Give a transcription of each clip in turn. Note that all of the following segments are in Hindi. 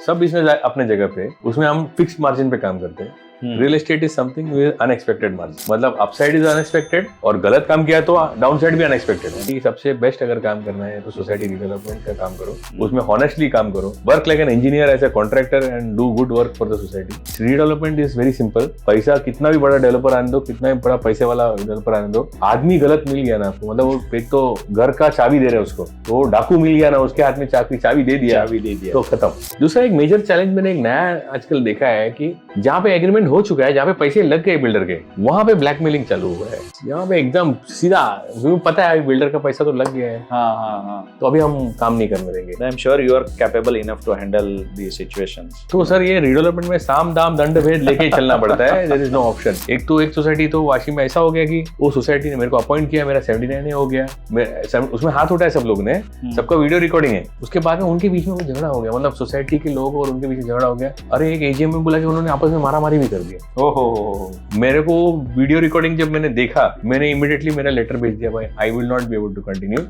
सब बिजनेस अपने जगह पे, उसमें हम फिक्स्ड मार्जिन पे काम करते हैं। Real estate is something with unexpected margin, मतलब अपसाइड इज अनएक्सपेक्टेड और गलत काम किया तो डाउन साइड भी अनएक्सपेक्टेड है। सबसे बेस्ट अगर काम करना है तो सोसाइटी रिडेवलपमेंट का काम करो, उसमें हॉनेस्टली काम करो, work like an engineer as a contractor and do good work for the society. Redevelopment is very simple. पैसा कितना भी बड़ा डेवलपर आने दो, कितना भी बड़ा पैसे वाला डेवलपर आने दो, आदमी गलत मिल गया ना आपको, मतलब वो एक तो घर का चाबी दे रहे उसको, तो डाकू मिल गया ना, उसके हाथ में चाबी दे दिया तो खत्म। दूसरा एक मेजर चैलेंज मैंने एक नया आजकल देखा है कि जहाँ पे एग्रीमेंट हो चुका है, जहाँ पे पैसे लग गए बिल्डर के, वहां पे ब्लैकमेलिंग चालू हुआ है। यहाँ पे एकदम सीधा पता है बिल्डर का पैसा तो लग गया है, हाँ, तो अभी हम काम नहीं करने देंगे। I am sure you are capable enough to handle the situations. तो सर ये रिडेवलपमेंट में साम दाम दंड भेद लेके चलना पड़ता है, देयर इज नो ऑप्शन। एक सोसाइटी तो वाशी में ऐसा हो गया कि वो सोसाइटी ने मेरे को अपॉइंट किया, मेरा 79 हो गया, उसमें हाथ उठाया सब लोग ने, सबका वीडियो रिकॉर्डिंग है। उसके बाद में उनके बीच में कोई झगड़ा हो गया, मतलब सोसाइटी के लोग और उनके बीच में झगड़ा हो गया। अरे एक एजीएम में बोला कि उन्होंने आपस में मारामारी भी कर दिया। ओहो, मेरे को वीडियो रिकॉर्डिंग जब मैंने देखा, मैंने इमीडिएटली मेरा लेटर भेज दिया, भाई I will not be able to continue,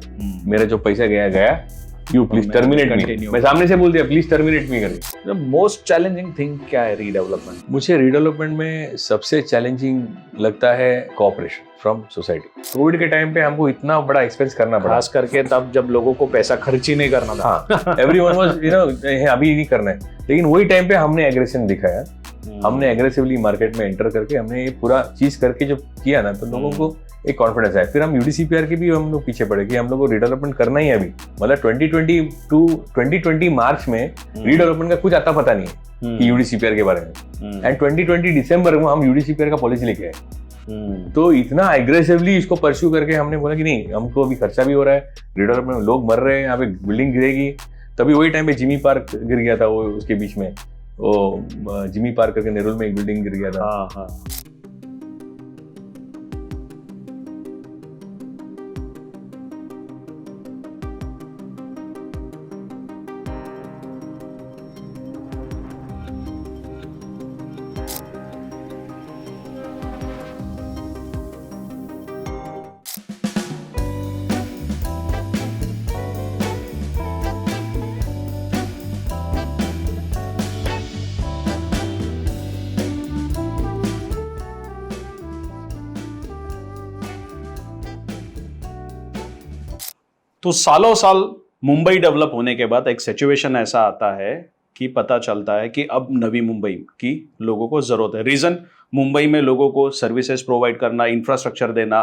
मेरा जो पैसा गया, यू प्लीज टर्मिनेट मी। मैं सामने से बोल दिया प्लीज टर्मिनेट मी करिए। मोस्ट चैलेंजिंग थिंग क्या है रीडेवलपमेंट? मुझे रीडेवलपमेंट में सबसे चैलेंजिंग लगता है कोऑपरेशन फ्रॉम सोसाइटी। कोविड के टाइम पे हमको इतना बड़ा एक्सपेंस करना पड़ा, खास करके तब जब लोगों को पैसा खर्च ही नहीं करना था। एवरीवन वाज अभी नहीं करना है, लेकिन वही टाइम पे हमने एग्रेशन दिखाया। हमने एग्रेसिवली मार्केट में एंटर करके हमने ये पूरा चीज करके जो किया ना, तो लोगों को एक कॉन्फिडेंस है। फिर हम यूडीसीपीआर के भी हम लोग पीछे पड़े कि हम लोग को रिडेवलपमेंट करना ही है अभी, मतलब 2020 मार्च में रिडेवलपमेंट का कुछ आता पता नहीं है कि यूडीसीपीआर के बारे में, एंड 2020 दिसंबर में हम यूडीसीपीआर का पॉलिसी लेके आए। तो इतना एग्रेसिवली इसको परस्यू करके हमने बोला कि नहीं, हमको अभी खर्चा भी हो रहा है, रिडेवलपमेंट लोग मर रहे हैं, यहाँ पे बिल्डिंग गिरेगी। तभी वही टाइम पे जिमी पार्क गिर गया था, वो उसके बीच में वो जिमी पार्क करके नेरुल में एक बिल्डिंग गिर गया था। तो सालों साल मुंबई डेवलप होने के बाद एक सिचुएशन ऐसा आता है कि पता चलता है कि अब नवी मुंबई की लोगों को जरूरत है। रीजन, मुंबई में लोगों को सर्विसेज प्रोवाइड करना, इंफ्रास्ट्रक्चर देना,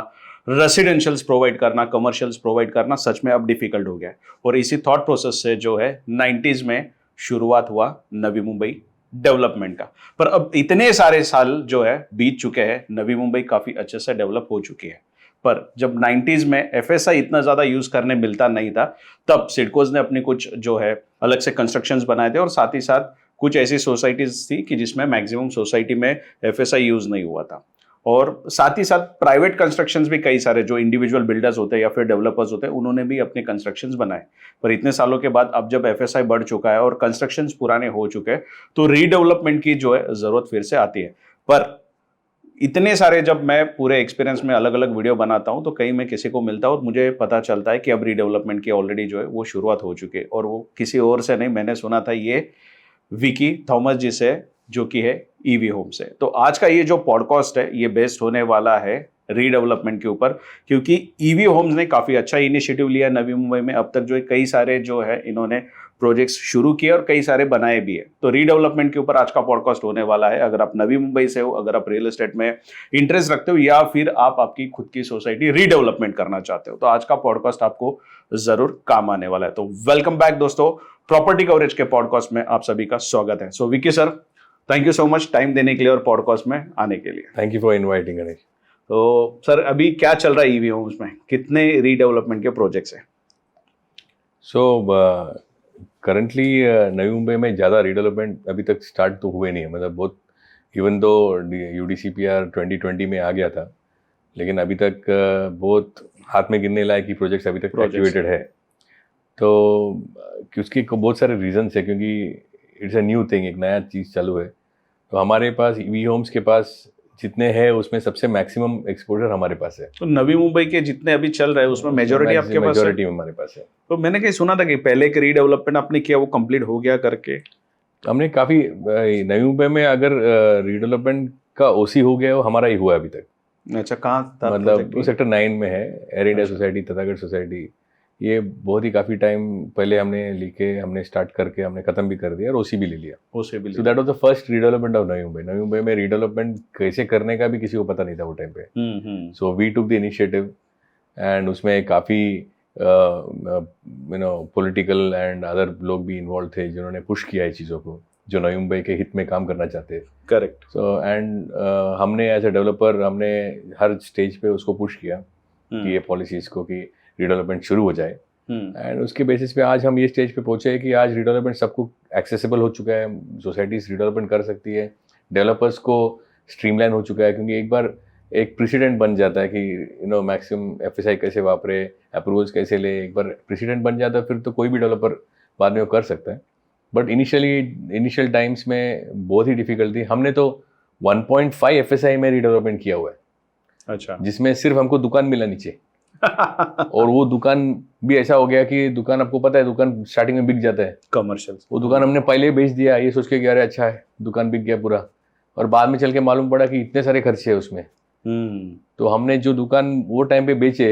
रेसिडेंशियल्स प्रोवाइड करना, कमर्शियल्स प्रोवाइड करना सच में अब डिफिकल्ट हो गया है। और इसी थॉट प्रोसेस से जो है 90s में शुरुआत हुआ नवी मुंबई डेवलपमेंट का। पर अब इतने सारे साल जो है बीत चुके हैं, नवी मुंबई काफी अच्छे से डेवलप हो चुकी है। पर जब 90s में एफएसआई इतना ज्यादा यूज करने मिलता नहीं था, तब सिडकोज ने अपनी कुछ जो है अलग से कंस्ट्रक्शंस बनाए थे, और साथ ही साथ कुछ ऐसी सोसाइटीज थी कि जिसमें मैक्सिमम सोसाइटी में एफएसआई यूज नहीं हुआ था। और साथ ही साथ प्राइवेट कंस्ट्रक्शंस भी कई सारे जो इंडिविजुअल बिल्डर्स होते हैं या फिर डेवलपर्स होते हैं, उन्होंने भी अपने कंस्ट्रक्शंस बनाए। पर इतने सालों के बाद अब जब एफएसआई बढ़ चुका है और कंस्ट्रक्शंस पुराने हो चुके हैं, तो रीडेवलपमेंट की जो है जरूरत फिर से आती है। पर इतने सारे जब मैं पूरे एक्सपीरियंस में अलग अलग वीडियो बनाता हूं, तो कहीं मैं किसी को मिलता हूं और मुझे पता चलता है कि अब रीडेवलपमेंट की ऑलरेडी जो है वो शुरुआत हो चुकी है। और वो किसी और से नहीं, मैंने सुना था ये विकी थॉमस जी से, जो कि है ईवी होम से। तो आज का ये जो पॉडकास्ट है ये बेस्ड होने वाला है रीडेवलपमेंट के ऊपर, क्योंकि ईवी होम्स ने काफी अच्छा इनिशिएटिव लिया नवी मुंबई में। अब तक जो है कई सारे जो है इन्होंने प्रोजेक्ट्स शुरू किए और कई सारे बनाए भी है। तो रीडेवलपमेंट के ऊपर आज का पॉडकास्ट होने वाला है। अगर आप नवी मुंबई से हो, अगर आप रियल एस्टेट में इंटरेस्ट रखते हो, या फिर आप आपकी खुद की सोसाइटी रीडेवलपमेंट करना चाहते हो, तो आज का पॉडकास्ट आपको जरूर काम आने वाला है। तो वेलकम बैक दोस्तों, प्रॉपर्टी कवरेज के पॉडकास्ट में आप सभी का स्वागत है। So Vicky sir, thank you so much time देने के लिए और पॉडकास्ट में आने के लिए। Thank you for inviting Ganesh. तो सर, अभी क्या चल रहा है ईवी होम्स में, कितने रीडेवलपमेंट के प्रोजेक्ट्स हैं? सो करंटली नवी मुंबई में ज़्यादा रीडेवलपमेंट अभी तक स्टार्ट तो हुए नहीं है, मतलब बहुत, इवन दो यूडीसीपीआर 2020 में आ गया था, लेकिन अभी तक बहुत हाथ में गिनने लायक की प्रोजेक्ट्स अभी तक एक्टिवेटेड है। तो उसके बहुत सारे रीजंस है, क्योंकि इट्स अ न्यू थिंग, एक नया चीज़ चालू है। तो हमारे पास ईवी होम्स के पास जितने हैं उसमें सबसे मैक्सिमम एक्सपोजर हमारे पास है। तो नवी मुंबई के जितने अभी चल रहे हैं उसमें मेजोरिटी आपके पास है? मेजोरिटी हमारे पास है। तो मैंने कहीं सुना था कि पहले के रीडेवलपमेंट आपने किया वो कंप्लीट हो गया करके, हमने काफ़ी नई मुंबई में अगर रीडेवलपमेंट का ओसी हो गया वो हमारा ही हुआ अभी तक। अच्छा, कहाँ था मतलब project वो ये? सेक्टर 9 में है, एयर इंडिया अच्छा। Society, Tathagarh society. ये बहुत ही काफ़ी टाइम पहले हमने लेके हमने स्टार्ट करके हमने ख़त्म भी कर दिया और ओसी भी ले लिया। उसे भी so that was the first redevelopment of नई मुंबई। नई मुंबई में रीडेवलपमेंट कैसे करने का भी किसी को पता नहीं था वो टाइम पे। So we took the initiative and उसमें काफ़ी पॉलिटिकल एंड अदर लोग भी इन्वॉल्व थे जिन्होंने पुश किया ये चीज़ों को, जो नई मुंबई के हित में काम करना चाहते हैं। करेक्ट। सो एंड हमने एज ए डेवलपर हमने हर स्टेज पे उसको पुश किया कि ये पॉलिसीज़ को कि रीडेवलपमेंट शुरू हो जाए। एंड उसके बेसिस पे आज हम ये स्टेज पे पहुंचे हैं कि आज रीडेवलपमेंट सबको एक्सेसिबल हो चुका है, सोसाइटीज रीडेवलपमेंट कर सकती है, डेवलपर्स को स्ट्रीमलाइन हो चुका है, क्योंकि एक बार एक प्रेसिडेंट बन जाता है कि मैक्सिमम एफएसआई कैसे वापरे, अप्रूवल्स कैसे ले, एक बार प्रेसिडेंट बन जाता है फिर तो कोई भी डेवलपर बाद में वो कर सकता है। बट इनिशियल टाइम्स में बहुत ही डिफिकल्ट थी। हमने तो 1.5 एफएसआई में रीडेवलपमेंट किया हुआ है, अच्छा। जिसमें सिर्फ हमको दुकान मिला नीचे और वो दुकान भी ऐसा हो गया कि दुकान, आपको पता है दुकान स्टार्टिंग में बिक जाता है, कमर्शियल। वो दुकान हमने पहले ही बेच दिया ये सोच के कि अरे अच्छा है दुकान बिक गया पूरा, और बाद में चल के मालूम पड़ा कि इतने सारे खर्चे हैं उसमें। तो हमने जो दुकान वो टाइम पे बेचे,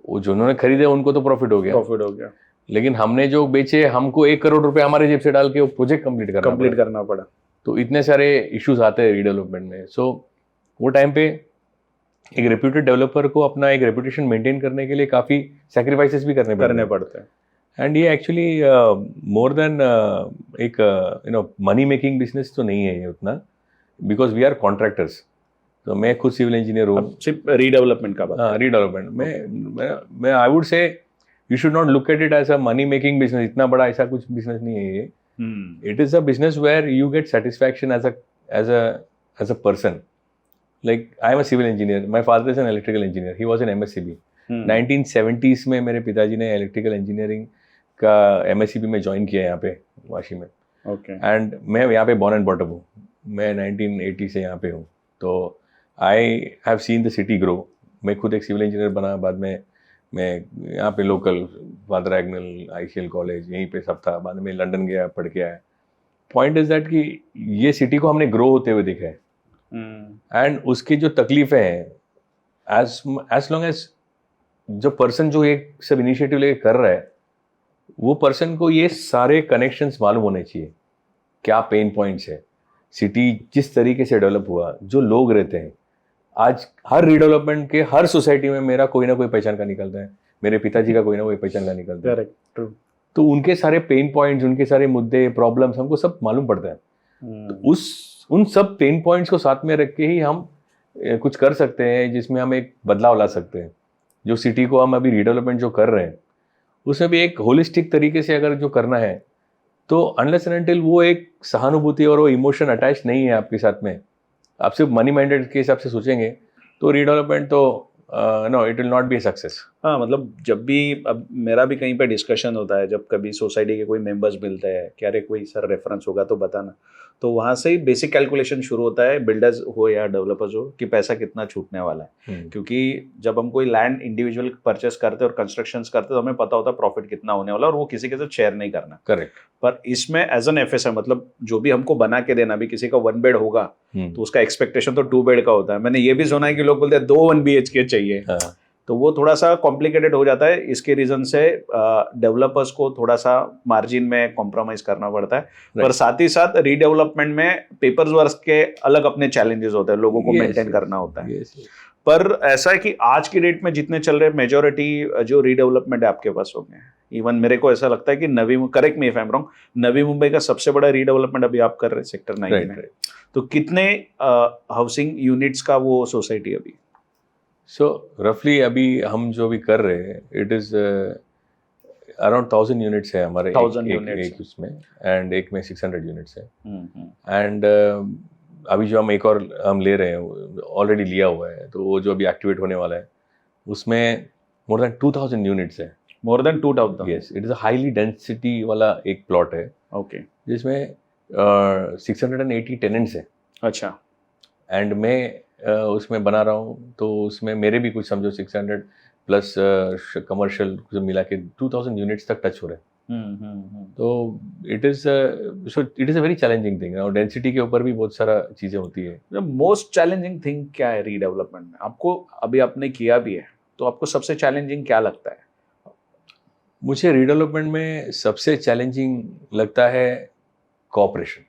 वो जिन्होंने खरीदे उनको तो प्रॉफिट हो गया, लेकिन हमने जो बेचे हमको 1 करोड़ रुपए हमारे जेब से डाल के वो प्रोजेक्ट कंप्लीट करना पड़ा। तो इतने सारे इश्यूज आते हैं रीडेवलपमेंट में। सो वो टाइम पे एक रेप्यूटेड डेवलपर को अपना एक रेपुटेशन मेंटेन करने के लिए काफ़ी सैक्रिफाइसेस भी करने पड़ते हैं। एंड ये एक्चुअली मोर देन एक मनी मेकिंग बिजनेस तो नहीं है ये उतना, बिकॉज वी आर कॉन्ट्रैक्टर्स। तो मैं खुद सिविल इंजीनियर हूँ। सिर्फ रीडेवलपमेंट का बात। हाँ, रीडेवलपमेंट मैं I would say you should not look at it as a money making business. इतना बड़ा ऐसा कुछ बिजनेस नहीं है ये। It is a business where you get satisfaction as a person. Like I am a civil engineer. My father is an electrical engineer. He was in MSCB. 1970s में मेरे पिताजी ने इलेक्ट्रिकल इंजीनियरिंग का MSCB में ज्वाइन किया यहाँ पे वाशी में। ओके। एंड मैं यहाँ पे बॉर्न एंड बॉटम हूँ। मैं 1980 से यहाँ पे हूँ। तो I have seen the city grow. मैं खुद एक सिविल इंजीनियर बना, बाद में मैं यहाँ पे local father Agnel ICL college यहीं पे सब था, बाद में लंदन गया पढ़ के आया। पॉइंट इज दैट कि ये सिटी को हमने ग्रो होते हुए देखा है। एंड उसकी जो तकलीफें हैं, एज लॉन्ग एज जो पर्सन जो एक सब इनिशिएटिव लेके कर रहा है, वो पर्सन को ये सारे कनेक्शंस मालूम होने चाहिए, क्या पेन पॉइंट्स है, सिटी जिस तरीके से डेवलप हुआ, जो लोग रहते हैं। आज हर रीडेवलपमेंट के हर सोसाइटी में मेरा कोई ना कोई पहचान का निकलता है, मेरे पिताजी का कोई ना कोई पहचान का निकलता है। ट्रू। तो उनके सारे पेन पॉइंट्स, उनके सारे मुद्दे, प्रॉब्लम्स हमको सब मालूम पड़ता है। तो उन सब पेन पॉइंट्स को साथ में रख के ही हम कुछ कर सकते हैं जिसमें हम एक बदलाव ला सकते हैं। जो सिटी को हम अभी रीडेवलपमेंट जो कर रहे हैं उसमें भी एक होलिस्टिक तरीके से अगर जो करना है, तो अनलेस एंड अनटिल वो एक सहानुभूति और वो इमोशन अटैच नहीं है आपके साथ में, आप सिर्फ मनी माइंडेड के हिसाब से सोचेंगे, तो रीडेवलपमेंट तो no, it will not be a success. हाँ, मतलब जब भी अब मेरा भी कहीं पे डिस्कशन होता है, जब कभी सोसाइटी के कोई मेंबर्स मिलते हैं कि अरे कोई सर रेफरेंस होगा तो बताना, तो वहाँ से ही बेसिक कैलकुलेशन शुरू होता है, बिल्डर्स हो या डेवलपर्स हो, कि पैसा कितना छूटने वाला है। क्योंकि जब हम कोई लैंड इंडिविजुअल परचेस करते हैं और कंस्ट्रक्शंस करते हैं तो हमें पता होता है प्रॉफिट कितना होने वाला है और वो किसी के साथ शेयर नहीं करना। करेक्ट। पर इसमें एज एन FSI मतलब जो भी हमको बना के देना, भी किसी का 1 बेड होगा तो उसका एक्सपेक्टेशन तो 2 बेड का होता है। मैंने ये भी सुना है कि लोग बोलते हैं 2 1 BHK चाहिए। हाँ। तो वो थोड़ा सा कॉम्प्लिकेटेड हो जाता है। इसके रीजन से डेवलपर्स को थोड़ा सा मार्जिन में कॉम्प्रोमाइज करना पड़ता है। पर साथ ही साथ रीडेवलपमेंट में पेपर्स वर्क के अलग अपने चैलेंजेस होते हैं, लोगों को मेंटेन करना होता है। पर ऐसा है कि आज की डेट में जितने चल रहे मेजोरिटी जो रीडेवलपमेंट है आपके पास हो गए। इवन मेरे को ऐसा लगता है कि correct me if I am wrong, Navi Mumbai का सबसे बड़ा रीडेवलपमेंट अभी आप कर रहे हैं सेक्टर 9 में। तो कितने हाउसिंग यूनिट्स का वो सोसाइटी अभी? सो रफली अभी हम जो भी कर रहे हैं, इट इज अराउंड 1000 यूनिट्स है हमारे। 1000 यूनिट्स एक उसमें, एंड एक में 600 यूनिट्स है। एंड अभी जो हम एक और हम ले रहे हैं, ऑलरेडी लिया हुआ है, तो वो जो अभी एक्टिवेट होने वाला है उसमें मोर देन 2000 यूनिट्स है। More than 2000? Yes, it is a highly density वाला एक प्लॉट है। ओके। जिसमें 680 टेनेंट्स है। अच्छा। एंड मैं उसमें बना रहा हूँ, तो उसमें मेरे भी कुछ समझो 600 प्लस कमर्शियल मिला के 2000 यूनिट्स तक टच हो रहे हैं। तो it is a very challenging thing. और डेंसिटी के ऊपर भी बहुत सारा चीजें होती है। मोस्ट चैलेंजिंग थिंग क्या है रीडेवलपमेंट में आपको? अभी आपने किया भी है, तो आपको सबसे चैलेंजिंग क्या लगता है? मुझे रीडेवलपमेंट में सबसे चैलेंजिंग लगता है cooperation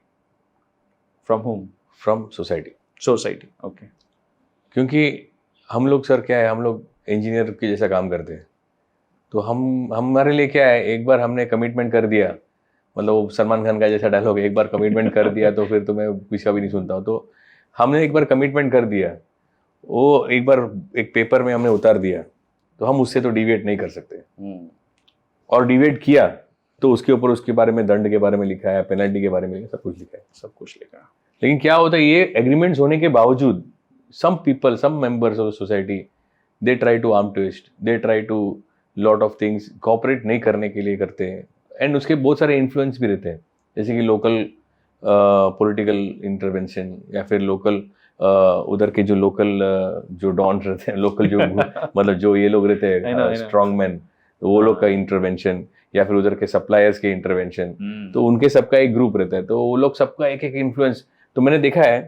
from home? From society. Society, okay. क्योंकि हम लोग सर क्या है, हम लोग इंजीनियर के जैसा काम करते हैं। तो हमारे लिए क्या है, एक बार हमने कमिटमेंट कर दिया, मतलब वो सलमान खान का जैसा डायलॉग, एक बार कमिटमेंट कर दिया तो फिर तो मैं किसी का भी नहीं सुनता हूँ। तो हमने एक बार कमिटमेंट कर दिया, वो एक बार एक पेपर में हमने उतार दिया, तो हम उससे तो डिविएट नहीं कर सकते। और डिविएट किया तो उसके ऊपर उसके बारे में, दंड के बारे में लिखा है, पेनल्टी के बारे में लिखा है, सब कुछ लिखा है। सब कुछ लिखा है। लेकिन क्या होता है, ये एग्रीमेंट्स होने के बावजूद some people, some members of society, they try to arm twist, they try to lot of things, cooperate नहीं करने के लिए करते हैं। एंड उसके बहुत सारे इन्फ्लुएंस भी रहते हैं, जैसे कि लोकल पॉलिटिकल इंटरवेंशन, या फिर लोकल उधर के जो लोकल जो डॉन रहते हैं, लोकल जो मतलब जो ये लोग रहते हैं स्ट्रॉन्ग मैन, तो वो लोग का इंटरवेंशन, या फिर उधर के सप्लायर्स के इंटरवेंशन। तो उनके सबका एक ग्रुप रहता है, तो वो लोग सबका एक एक इन्फ्लुएंस। तो मैंने देखा है,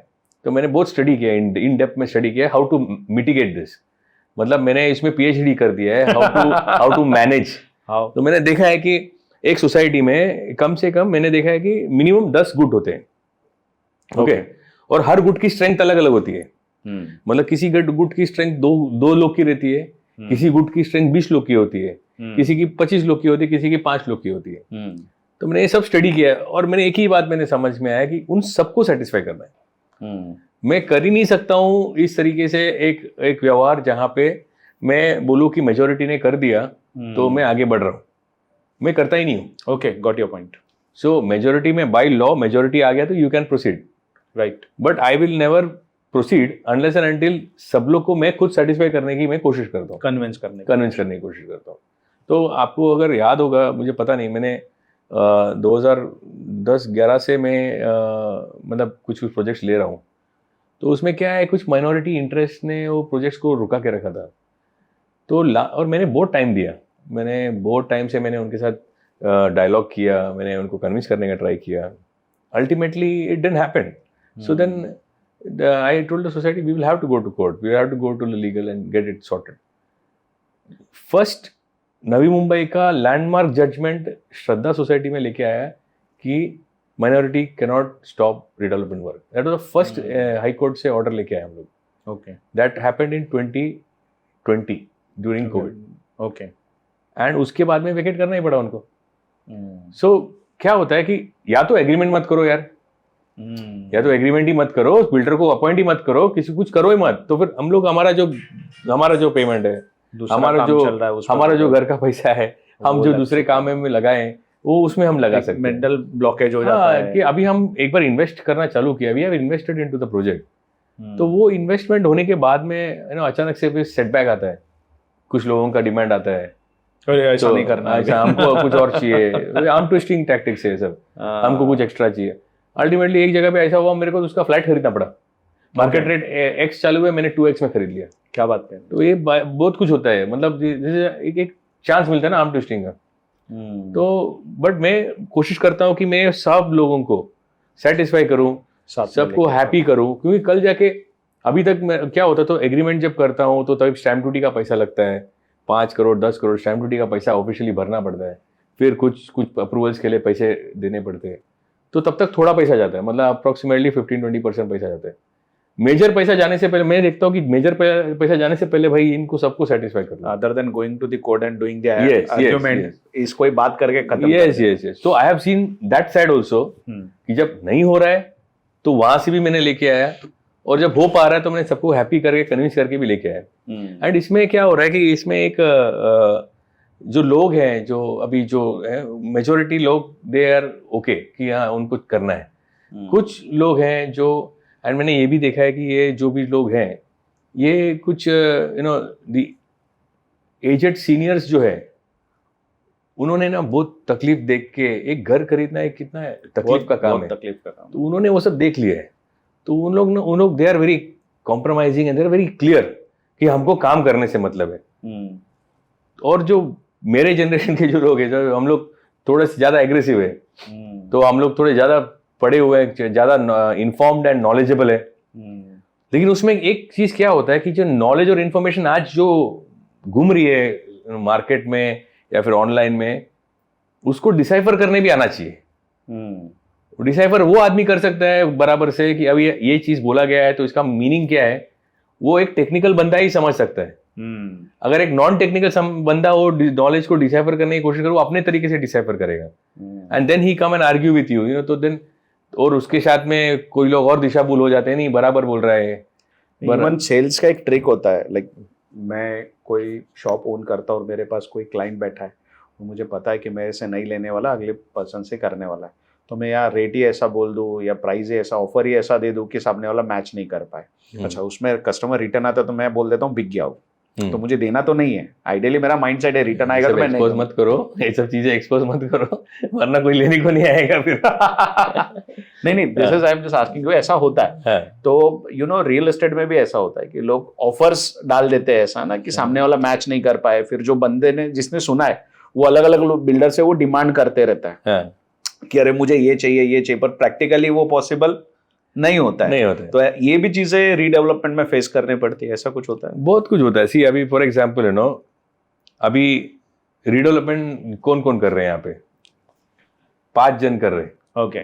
तो मैंने बहुत स्टडी किया, इन डेप्थ में स्टडी किया हाउ टू मिटिगेट दिस। मतलब मैंने इसमें पीएचडी कर दिया है, हाउ टू मैनेज। तो मैंने देखा है कि एक सोसाइटी में कम से कम मैंने देखा है कि मिनिमम 10 गुट होते हैं, ओके। और हर गुट की स्ट्रेंथ अलग अलग होती है। मतलब किसी गुट की स्ट्रेंथ दो लोग की रहती है, किसी गुट की स्ट्रेंथ 20 लोग की होती है, किसी की 25 लोग की होती है, किसी की 5 लोग की होती है। तो मैंने ये सब स्टडी किया, और मैंने एक ही बात मैंने समझ में आया कि उन सबको सेटिस्फाई करना है। मैं कर ही नहीं सकता हूँ इस तरीके से एक व्यवहार जहां पे मैं बोलूँ कि मेजोरिटी ने कर दिया तो मैं आगे बढ़ रहा हूँ। मैं करता ही नहीं हूँ। Okay, got your point. So majority में बाय लॉ मेजोरिटी आ गया तो you can proceed, right. But I will never proceed unless and until सब लोग को मैं खुद सेटिस्फाई करने की मैं कोशिश करता हूँ, कन्विंस करने की कोशिश करता हूँ। तो आपको अगर याद होगा, मुझे पता नहीं, मैंने 2010-11 से मैं मतलब कुछ प्रोजेक्ट्स ले रहा हूँ। तो उसमें क्या है, कुछ माइनॉरिटी इंटरेस्ट ने वो प्रोजेक्ट्स को रुका के रखा था। तो और मैंने बहुत टाइम दिया, मैंने बहुत टाइम से मैंने उनके साथ डायलॉग किया, मैंने उनको कन्विंस करने का ट्राई किया। Ultimately it didn't happen. So then I told the society we will have to go to court, we have to go to the legal and get it sorted. First Navi Mumbai का लैंडमार्क जजमेंट श्रद्धा सोसाइटी में लेके आया कि minority cannot stop redevelopment work. That was the first high court से ऑर्डर लेके आए हम लोग। Okay, that happened in 2020 during COVID. Okay, and उसके बाद में वेकेट करना ही पड़ा उनको। सो क्या होता है कि या तो एग्रीमेंट मत करो यार, या तो एग्रीमेंट ही मत करो, बिल्डर को अपॉइंट ही मत करो, किसी कुछ करो ही मत। तो फिर हम लोग हमारा जो पेमेंट है, हमारा जो घर का पैसा है, हम जो दूसरे काम में लगाए वो उसमें हम लगा सकते हैं। मेंटल ब्लॉकेज हो जाता है कि अभी हम एक बार इन्वेस्ट करना चालू किया, we have invested into the project. तो वो इन्वेस्टमेंट होने के बाद में अचानक से फिर सेटबैक आता है, कुछ लोगों का डिमांड आता है, अरे ऐसा नहीं करना, अच्छा हमको कुछ और चाहिए, आर्म ट्विस्टिंग टैक्टिक्स है सब, हमको कुछ एक्स्ट्रा चाहिए। अल्टीमेटली एक जगह पे ऐसा हुआ, मेरे को तो उसका फ्लैट खरीदना पड़ा। मार्केट रेट एक्स चालू है, मैंने 2x में खरीद लिया। क्या बात है। तो ये बहुत कुछ होता है, मतलब जैसे एक चांस मिलता है ना आर्म ट्विस्टिंग का। तो बट मैं कोशिश करता हूँ कि मैं सब लोगों को सेटिस्फाई करूँ, सबको हैप्पी करूँ। क्योंकि कल जाके, अभी तक मैं क्या होता, तो एग्रीमेंट जब करता हूँ तो तब स्टैम्प ड्यूटी का पैसा लगता है, 5 करोड़ 10 करोड़ स्टैम्प ड्यूटी का पैसा ऑफिशियली भरना पड़ता है, फिर कुछ अप्रूवल्स के लिए पैसे देने पड़ते हैं। तो तब तक थोड़ा पैसा जाता है, मतलब अप्रोक्सीमेटली 15-20% पैसा जाता है। मेजर पैसा जाने से पहले मैं देखता हूँ कि मेजर पैसा जाने से पहले भाई इनको सबको सेटिस्फाई करना, other than going to the court and doing the argument, इसको ही बात करके खत्म। यस। तो I have seen that side also, कि जब नहीं हो रहा है तो वहां से भी मैंने लेके आया, और जब हो पा रहा है तो मैंने सबको हैप्पी करके कन्विंस करके भी लेके आया। एंड इसमें क्या हो रहा है कि इसमें एक जो लोग हैं, जो अभी जो है मेजोरिटी लोग, दे आर ओके कि हाँ उनको करना है। कुछ लोग हैं जो, एंड मैंने ये भी देखा है कि ये जो भी लोग हैं, ये कुछ द एजेड सीनियर्स जो है, उन्होंने ना बहुत तकलीफ देख के, एक घर खरीदना एक कितना तकलीफ का काम है, तो उन्होंने वो सब देख लिया है। तो उन लोग they are very compromising and they are very clear कि हमको काम करने से मतलब है। और जो मेरे जनरेशन के जो लोग हैं, जो हम लोग थोड़े से ज्यादा एग्रेसिव है, तो हम लोग थोड़े ज्यादा पढ़े हुए हैं, ज्यादा इन्फॉर्म्ड एंड नॉलेजेबल है। लेकिन उसमें एक चीज क्या होता है कि जो नॉलेज और इन्फॉर्मेशन आज जो घूम रही है मार्केट में या फिर ऑनलाइन में, उसको डिसाइफर करने भी आना चाहिए। डिसाइफर वो आदमी कर सकता है बराबर से कि अब ये चीज बोला गया है तो इसका मीनिंग क्या है, वो एक टेक्निकल बंदा ही समझ सकता है। अगर एक नॉन टेक्निकल बंदा वो नॉलेज को डिसाइफर करने की कोशिश करे, वो अपने तरीके से डिसाइफर करेगा and then he come and argue with you, तो देन और उसके साथ में कोई लोग और दिशा भूल हो जाते हैं, नहीं बराबर बोल रहा है। इवन सेल्स का एक ट्रिक होता है, लाइक मैं कोई शॉप ओन करता हूँ और मेरे पास कोई क्लाइंट बैठा है, तो मुझे पता है कि मेरे से नहीं लेने वाला, अगले पर्सन से करने वाला है, तो मैं यार रेट ही ऐसा बोल दूँ या प्राइस ही ऐसा, ऑफर ही ऐसा दे दूँ कि सामने वाला मैच नहीं कर पाए। अच्छा, उसमें कस्टमर रिटर्न आता है तो मैं बोल देता हूँ बिक गया हो, तो मुझे देना तो नहीं है। आइडियली मेरा माइंड सेट है रिटर्न आएगा तो मैं एक्सपोज मत करो, ये सब चीजें एक्सपोज मत करो, वरना कोई लेने को नहीं आएगा फिर। नहीं, this is I am just asking you, ऐसा होता है। तो रियल एस्टेट में भी ऐसा होता है कि लोग ऑफर्स डाल देते हैं ऐसा ना कि सामने वाला मैच नहीं कर पाए, फिर जो बंदे ने जिसने सुना है वो अलग अलग बिल्डर से वो डिमांड करते रहता है कि अरे मुझे ये चाहिए, पर प्रैक्टिकली वो पॉसिबल नहीं होता है। तो ये भी चीजें रीडेवलपमेंट में फेस करनी पड़ती है, ऐसा कुछ होता है? बहुत कुछ होता है। सी अभी फॉर एग्जांपल अभी रीडेवलपमेंट कौन कौन कर रहे हैं यहाँ पे? 5 जन कर रहे हैं। ओके,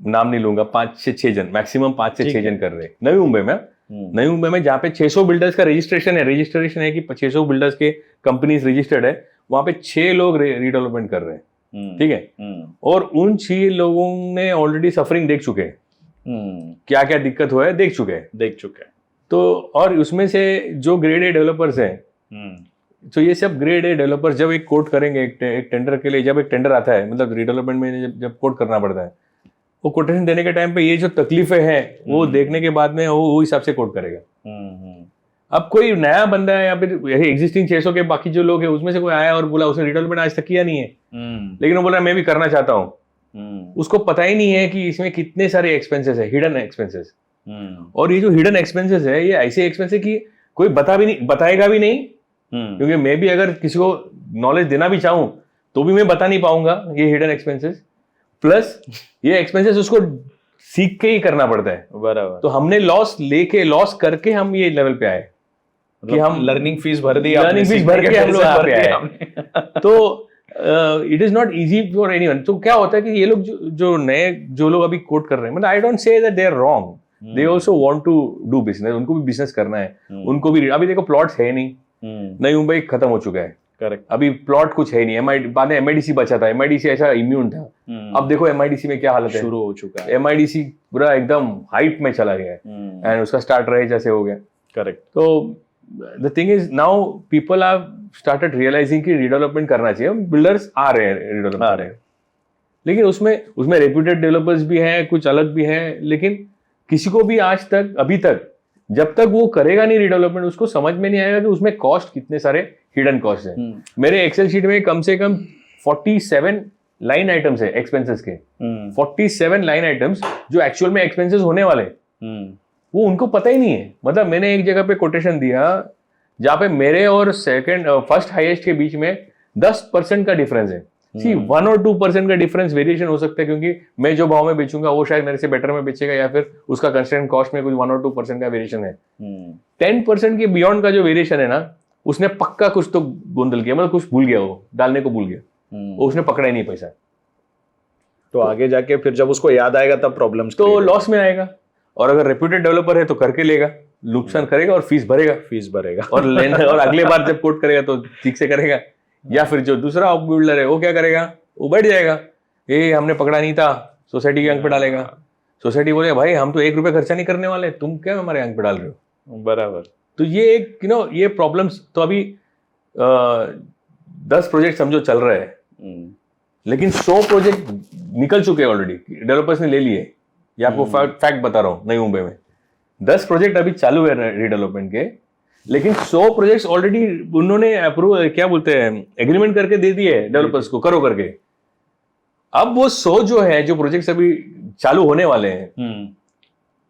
नाम नहीं लूंगा, 5 से 6 जन, मैक्सिमम 5 से 6 जन कर रहे हैं नवी मुंबई में जहाँ पे 600 बिल्डर्स का रजिस्ट्रेशन है कि 600 बिल्डर्स के कंपनीज रजिस्टर्ड है, वहां पे 6 लोग रीडेवलपमेंट कर रहे हैं। ठीक है, और उन 6 लोगों ने ऑलरेडी सफरिंग देख चुके हैं, क्या क्या दिक्कत हुआ है देख चुके हैं। तो और उसमें से जो ग्रेड ए डेवलपर्स हैं, तो ये सब ग्रेड ए डेवलपर्स जब एक कोट करेंगे एक टेंडर के लिए, जब एक टेंडर आता है, मतलब रीडेवलपमेंट में जब कोट करना पड़ता है, वो कोटेशन देने के टाइम पे ये जो तकलीफें हैं वो देखने के बाद में वो हिसाब से कोट करेगा। अब कोई नया बंदा है या फिर एग्जिस्टिंग 600 के बाकी जो लोग हैं उसमें से कोई आया और बोला उसने रीडेवलपमेंट आज तक किया नहीं है, लेकिन वो बोल रहा है मैं भी करना चाहता हूँ, उसको पता ही नहीं है कि इसमें कितने सारे एक्सपेंसेस है, हिडन एक्सपेंसेस। और ये जो हिडन एक्सपेंसेस है, ये ऐसे एक्सपेंस है कि कोई बताएगा भी नहीं, क्योंकि मैं भी अगर किसी को नॉलेज देना भी चाहूं तो भी मैं बता नहीं पाऊंगा ये हिडन एक्सपेंसेस। प्लस ये एक्सपेंसेस उसको सीख के ही करना पड़ता है। बराबर। तो हमने लॉस करके हम ये लेवल पे आए कि हम लर्निंग फीस भर दी, लर्निंग फीस भर के हम लोग यहाँ पे आए। तो it is not easy for anyone. तो क्या होता है कि ये लोग जो लोग अभी कोट कर रहे हैं, मतलब I don't say that they are wrong, they also want to do business, उनको भी बिजनेस करना है, उनको भी। अभी देखो प्लॉट्स है नहीं, नई मुंबई खत्म हो चुका है, करेक्ट, अभी प्लॉट कुछ है नहीं। बाद में एमआईडीसी बचा था, एमआईडीसी ऐसा इम्यून था। अब देखो एमआईडीसी में क्या हालत है, शुरू हो चुका है, एमआईडीसी पूरा एकदम हाइट में चला गया है एंड उसका स्टार्ट रहे जैसे हो गया। करेक्ट। तो the thing is now people are started realising कि रीडेवलपमेंट करना चाहिए, बिल्डर्स आ रहे हैं रीडेवलपमेंट आ रहे हैं, लेकिन उसमें रेप्यूटेड डेवलपर्स भी हैं, कुछ अलग भी हैं, लेकिन किसी को भी आज तक अभी तक जब तक वो करेगा नहीं रीडेवलपमेंट, उसको समझ में नहीं आएगा कि उसमें कॉस्ट कितने सारे हिडन कॉस्ट हैं। मेरे एक्सेल शीट में कम से कम 47 लाइन आइटम्स है एक्सपेंसेस के, 47 लाइन आइटम्स जो एक्चुअल में एक्सपेंसेस होने वाले, वो उनको पता ही नहीं है। मतलब मैंने एक जगह पे कोटेशन दिया जहाँ पे मेरे और फर्स्ट हाईएस्ट के बीच में 10% का डिफरेंस है। सी 1 और 2% का डिफरेंस वेरिएशन हो सकता है, क्योंकि मैं जो भाव में बेचूंगा वो शायद मेरे से बेटर में बेचेगा, या फिर उसका कंस्टेंट कॉस्ट में कुछ 1 और 2% का वेरिएशन है। 10% के बियॉन्ड का जो वेरिएशन है ना, उसने पक्का कुछ तो गोंदल किया, मतलब कुछ भूल गया, वो डालने को भूल गया, वो उसने पकड़ा ही नहीं पैसा। तो आगे जाके फिर जब उसको याद आएगा तब प्रॉब्लम्स, तो लॉस में आएगा। और अगर रेप्यूटेड डेवलपर है तो करके लेगा, नुकसान करेगा और फीस भरेगा और अगले बार जब कोट करेगा तो ठीक से करेगा। या फिर जो दूसरा ऑफ बिल्डर है वो क्या करेगा, वो बैठ जाएगा, ये हमने पकड़ा नहीं था, सोसाइटी के अंक पे डालेगा। सोसाइटी बोले भाई हम तो 1 रुपया खर्चा नहीं करने वाले, तुम क्या हमारे अंक पे डाल रहे हो। बराबर। तो ये एक ये प्रॉब्लम्स। तो अभी 10 प्रोजेक्ट समझो चल रहे हैं, लेकिन 100 प्रोजेक्ट निकल चुके हैं ऑलरेडी, डेवलपर्स ने ले लिए। ये आपको फैक्ट बता रहा हूँ, नई मुंबई में 10 प्रोजेक्ट अभी चालू है रीडेवलपमेंट के, लेकिन 100 प्रोजेक्ट्स ऑलरेडी उन्होंने अप्रूव क्या बोलते हैं एग्रीमेंट करके दे दिए डेवलपर्स को, करो करके। अब वो 100 जो प्रोजेक्ट्स अभी चालू होने वाले हैं,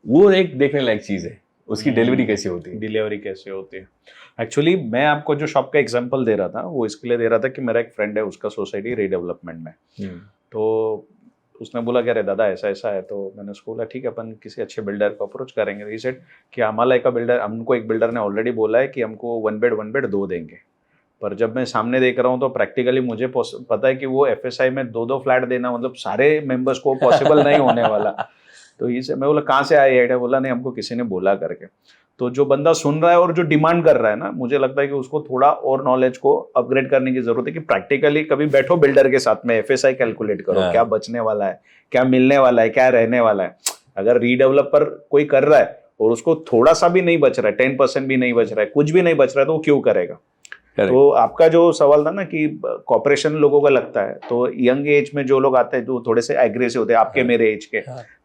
वो एक देखने लायक चीज है। उसकी डिलीवरी कैसी होती है। डिलीवरी कैसे होती है। एक्चुअली मैं आपको जो शॉप का एग्जांपल दे रहा था वो इसके लिए दे रहा था कि मेरा एक फ्रेंड है, उसका सोसाइटी रीडेवलपमेंट में, तो उसने बोला कि अरे दादा ऐसा ऐसा है, तो मैंने उसको बोला ठीक है अपन किसी अच्छे बिल्डर को अप्रोच करेंगे। ही सेड कि हमको एक बिल्डर ने ऑलरेडी बोला है कि हमको वन बेड 2 देंगे, पर जब मैं सामने देख रहा हूँ तो प्रैक्टिकली मुझे पता है कि वो FSI में 2 फ्लैट देना मतलब सारे मेंबर्स को पॉसिबल नहीं होने वाला। तो इसे मैं बोला कहाँ से आया आइडिया, बोला नहीं हमको किसी ने बोला करके। तो जो बंदा सुन रहा है और जो डिमांड कर रहा है ना, मुझे लगता है कि उसको थोड़ा और नॉलेज को अपग्रेड करने की जरूरत है कि प्रैक्टिकली कभी बैठो बिल्डर के साथ में, FSI कैलकुलेट करो, क्या बचने वाला है, क्या मिलने वाला है, क्या रहने वाला है। अगर रीडेवलपर कोई कर रहा है और उसको थोड़ा सा भी नहीं बच रहा है, 10% भी नहीं बच रहा है, कुछ भी नहीं बच रहा है, तो वो क्यों करेगा। तो आपका जो सवाल था ना कि कॉर्पोरेशन लोगों को लगता है, तो यंग एज में जो लोग आते हैं जो थोड़े से एग्रेसिव होते हैं आपके मेरे एज के,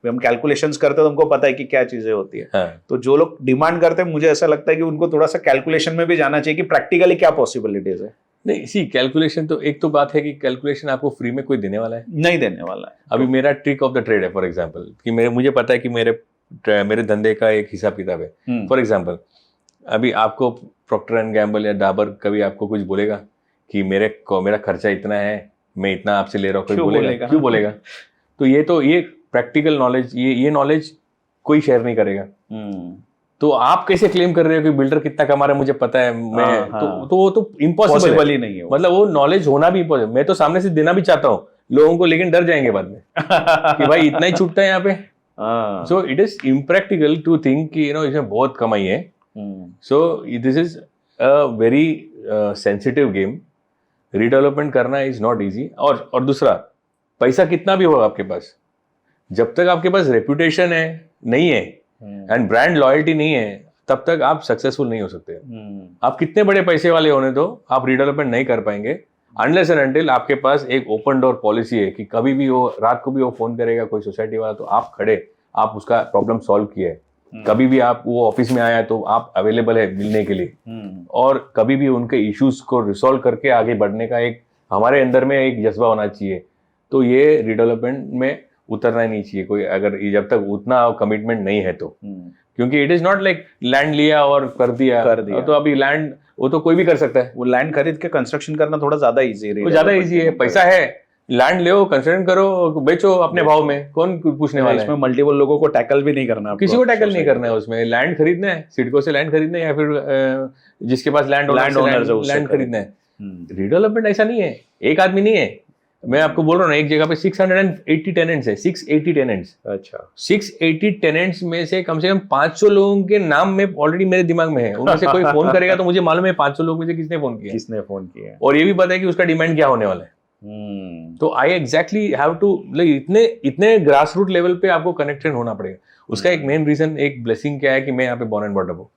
हम कैलकुलेशंस करते हैं तो हमको पता है कि क्या चीजें होती है। तो जो लोग डिमांड करते हैं मुझे ऐसा लगता है कि उनको थोड़ा सा कैलकुलेशन में भी जाना चाहिए कि प्रैक्टिकली क्या पॉसिबिलिटीज है। नहीं सी कैलकुलेशन तो एक तो बात है कि कैलकुलेशन आपको फ्री में कोई देने वाला है नहीं देने वाला है। अभी मेरा ट्रिक ऑफ द ट्रेड है फॉर एग्जांपल कि मुझे पता है कि मेरे धंधे का एक हिसाब किताब है। फॉर एग्जांपल अभी आपको प्रॉक्टर एंड गैम्बल या डाबर कभी आपको कुछ बोलेगा कि मेरा खर्चा इतना है, मैं इतना आपसे ले रहा हूँ, कोई क्यों बोलेगा। तो ये प्रैक्टिकल नॉलेज, ये नॉलेज कोई शेयर नहीं करेगा। तो आप कैसे क्लेम कर रहे हो कि बिल्डर कितना कमा रहा है मुझे पता है, मैं तो वो तो इम्पॉसिबल ही नहीं है। मतलब वो नॉलेज होना भी इम्पॉसिबल। मैं तो सामने से देना भी चाहता हूँ लोगों को, लेकिन डर जाएंगे बाद में कि भाई इतना ही छूटता है यहाँ पे। So it is impractical to think कि इसमें बहुत कमाई है। So this is a very sensitive game. Redevelopment करना इज नॉट इजी। और दूसरा, पैसा कितना भी होगा आपके पास, जब तक आपके पास रेपुटेशन है नहीं है एंड ब्रांड लॉयल्टी नहीं है, तब तक आप सक्सेसफुल नहीं हो सकते। आप कितने बड़े पैसे वाले होने दो, आप रीडेवलपमेंट नहीं कर पाएंगे अनलेस एंड अनटिल आपके पास एक ओपन डोर पॉलिसी है कि कभी भी वो रात को भी वो फोन करेगा कोई सोसाइटी वाला तो आप खड़े, आप उसका प्रॉब्लम सॉल्व किए। कभी भी आप वो ऑफिस में आया तो आप अवेलेबल है मिलने के लिए, और कभी भी उनके इश्यूज को रिसॉल्व करके आगे बढ़ने का एक हमारे अंदर में एक जज्बा होना चाहिए। तो ये रीडेवलपमेंट में उतरना ही नहीं चाहिए कोई, अगर जब तक उतना कमिटमेंट नहीं है तो। क्योंकि it is not like land लिया और कर दिया। तो अभी लैंड वो तो कोई भी कर सकता है। वो लैंड खरीद के कंस्ट्रक्शन करना थोड़ा ज्यादा इजी है। ज्यादा इजी है, पैसा है, लैंड लो, कंस्ट्रक्शन करो, बेचो अपने भाव में, कौन पूछने वाला है। इसमें मल्टीपल लोगों को टैकल भी नहीं करना, किसी को टैकल नहीं करना है। उसमें लैंड खरीदना है, सिडको से लैंड खरीदना है या फिर जिसके पास लैंड लैंड खरीदना है। रीडेवलपमेंट ऐसा नहीं है, एक आदमी नहीं है। मैं आपको बोल रहा हूँ ना, एक जगह पे 680 टेनेंट्स है, 680 टेनेंट्स। अच्छा, 680 टेनेंट्स में से कम 500 लोगों के नाम में ऑलरेडी मेरे दिमाग में है। उनमें से कोई फोन करेगा तो मुझे मालूम है 500 लोग में से किसने फोन किया, और ये भी पता है कि उसका डिमांड क्या होने वाला है। तो आई एग्जैक्टली हैव टू इतने ग्रास रूट लेवल पे आपको कनेक्टेड होना पड़ेगा। उसका एक मेन रीजन, एक ब्लेसिंग क्या है कि मैं यहाँ पे बॉर्न एंड बॉर्न हूँ।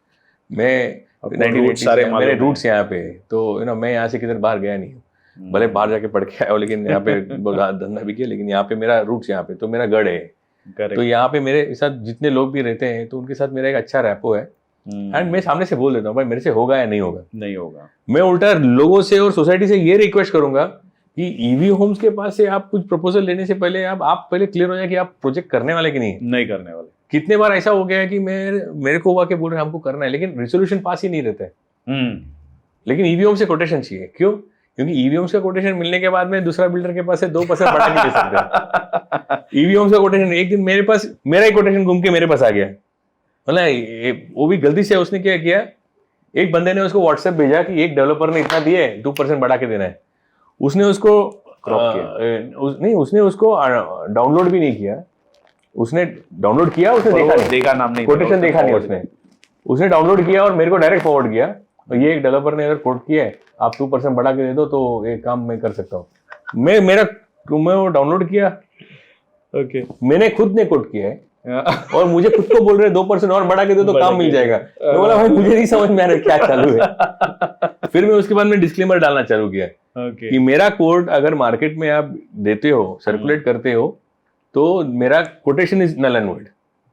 मेरे रूट्स यहाँ पे, तो मैं यहाँ से किधर बाहर गया नहीं हूँ। भले बाहर जाके पढ़ के आया हो, लेकिन यहाँ पे धंधा भी किया, लेकिन यहाँ पे मेरा रूट्स यहाँ पे, तो मेरा गढ़ है। तो यहाँ पे मेरे साथ जितने लोग भी रहते हैं तो उनके साथ मेरा एक अच्छा रैपो है। एंड मैं सामने से बोल देता हूँ भाई मेरे से होगा या नहीं होगा। मैं उल्टा लोगों से और सोसाइटी से ये रिक्वेस्ट करूंगा कि ईवी होम्स के पास से आप कुछ प्रपोजल लेने से पहले आप पहले क्लियर हो जाए कि आप प्रोजेक्ट करने वाले कि नहीं करने वाले। कितने बार ऐसा हो गया है कि मेरे को हुआ कि बोल रहे हमको करना है, लेकिन रेजोल्यूशन पास ही नहीं रहता है। लेकिन ईवी होम से कोटेशन चाहिए। क्यों? क्योंकि ईवीएम का कोटेशन मिलने के बाद में दूसरा बिल्डर के पास से 2% बढ़ा नहीं दे सकते। ईवीएम का कोटेशन एक दिन मेरा ही कोटेशन घूम के मेरे पास आ गया। मतलब वो भी गलती से उसने क्या किया, एक बंदे ने उसको व्हाट्सएप भेजा कि एक डेवलपर ने इतना दिए, 2% बढ़ा के देना है। उसने उसको उसने उसको डाउनलोड भी नहीं किया। उसने डाउनलोड किया, उसने देखा नाम नहीं, कोटेशन देखा नहीं उसने डाउनलोड किया और मेरे को डायरेक्ट फॉरवर्ड किया। तो ये एक डेवलपर ने अगर कोड किया है, आप 2% बढ़ा के दे दो तो ये काम मैं कर सकता हूँ। मैं वो डाउनलोड किया, ओके, मैंने खुद ने कोड किया है और मुझे खुद को बोल रहे 2% और बढ़ा के दे तो काम मिल जाएगा। मैं बोला भाई मुझे नहीं समझ में आ रहा क्या चालू है। फिर मैं उसके बाद में डिस्क्लेमर डालना चालू किया कि मेरा कोड अगर मार्केट में आप देते हो, सर्कुलेट करते हो, तो मेरा quotation is null and void.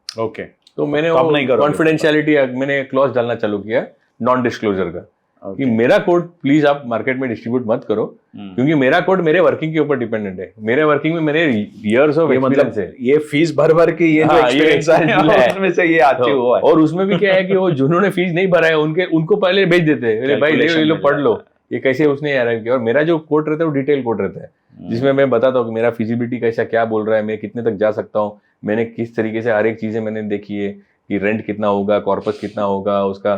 Okay, तो मैंने कॉन्फिडेंशियलिटी मैंने क्लॉज डालना चालू किया, नॉन डिस्क्लोजर का। कि मेरा कोड प्लीज आप मार्केट में डिस्ट्रीब्यूट मत करो, क्योंकि मेरा कोड मेरे वर्किंग के ऊपर डिपेंडेंट है। मेरे वर्किंग में मेरे इयर्स ऑफ एक्सपीरियंस है। ये फीस भर के ये जो एक्सपीरियंस है उसमें से ये आते हुआ है। और उसमें भी क्या है कि वो जिन्होंने फीस नहीं भरा है उनको पहले भेज देते हैं, भाई ये लो पढ़ लो ये कैसे उसने अराइव किया। और मेरा जो कोड रहता है वो डिटेल कोड रहता है, जिसमें मैं बताता हूँ कि मेरा फिजिबिलिटी कैसा क्या बोल रहा है, मैं कितने तक जा सकता हूँ, मैंने किस तरीके से हर एक चीजें मैंने देखी है कि रेंट कितना होगा, कॉर्पस कितना होगा, उसका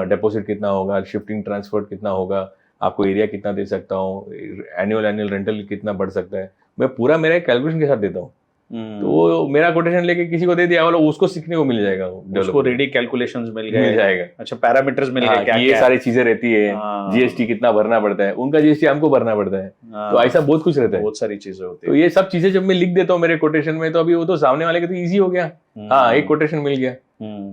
डिपॉजिट कितना होगा, शिफ्टिंग ट्रांसफर कितना होगा, आपको एरिया कितना दे सकता हूँ, एनुअल रेंटल कितना बढ़ सकता है, मैं पूरा मेरा कैलकुलेशन के साथ देता हूँ। तो वो मेरा कोटेशन लेके किसी को दे दिया, वाला उसको सीखने को मिल जाएगा, उसको रेडी कैलकुलेशंस मिल जाएगा। अच्छा, पैरामीटर्स मिल गए, क्या ये सारी चीजें रहती है, जीएसटी कितना भरना पड़ता है, उनका जीएसटी हमको भरना पड़ता है, तो ऐसा बहुत कुछ रहता है, बहुत सारी चीजें होती है। तो ये सब चीजें जब मैं लिख देता हूँ मेरे कोटेशन में, तो अभी वो तो सामने वाले के तो ईजी हो गया, हाँ एक कोटेशन मिल गया,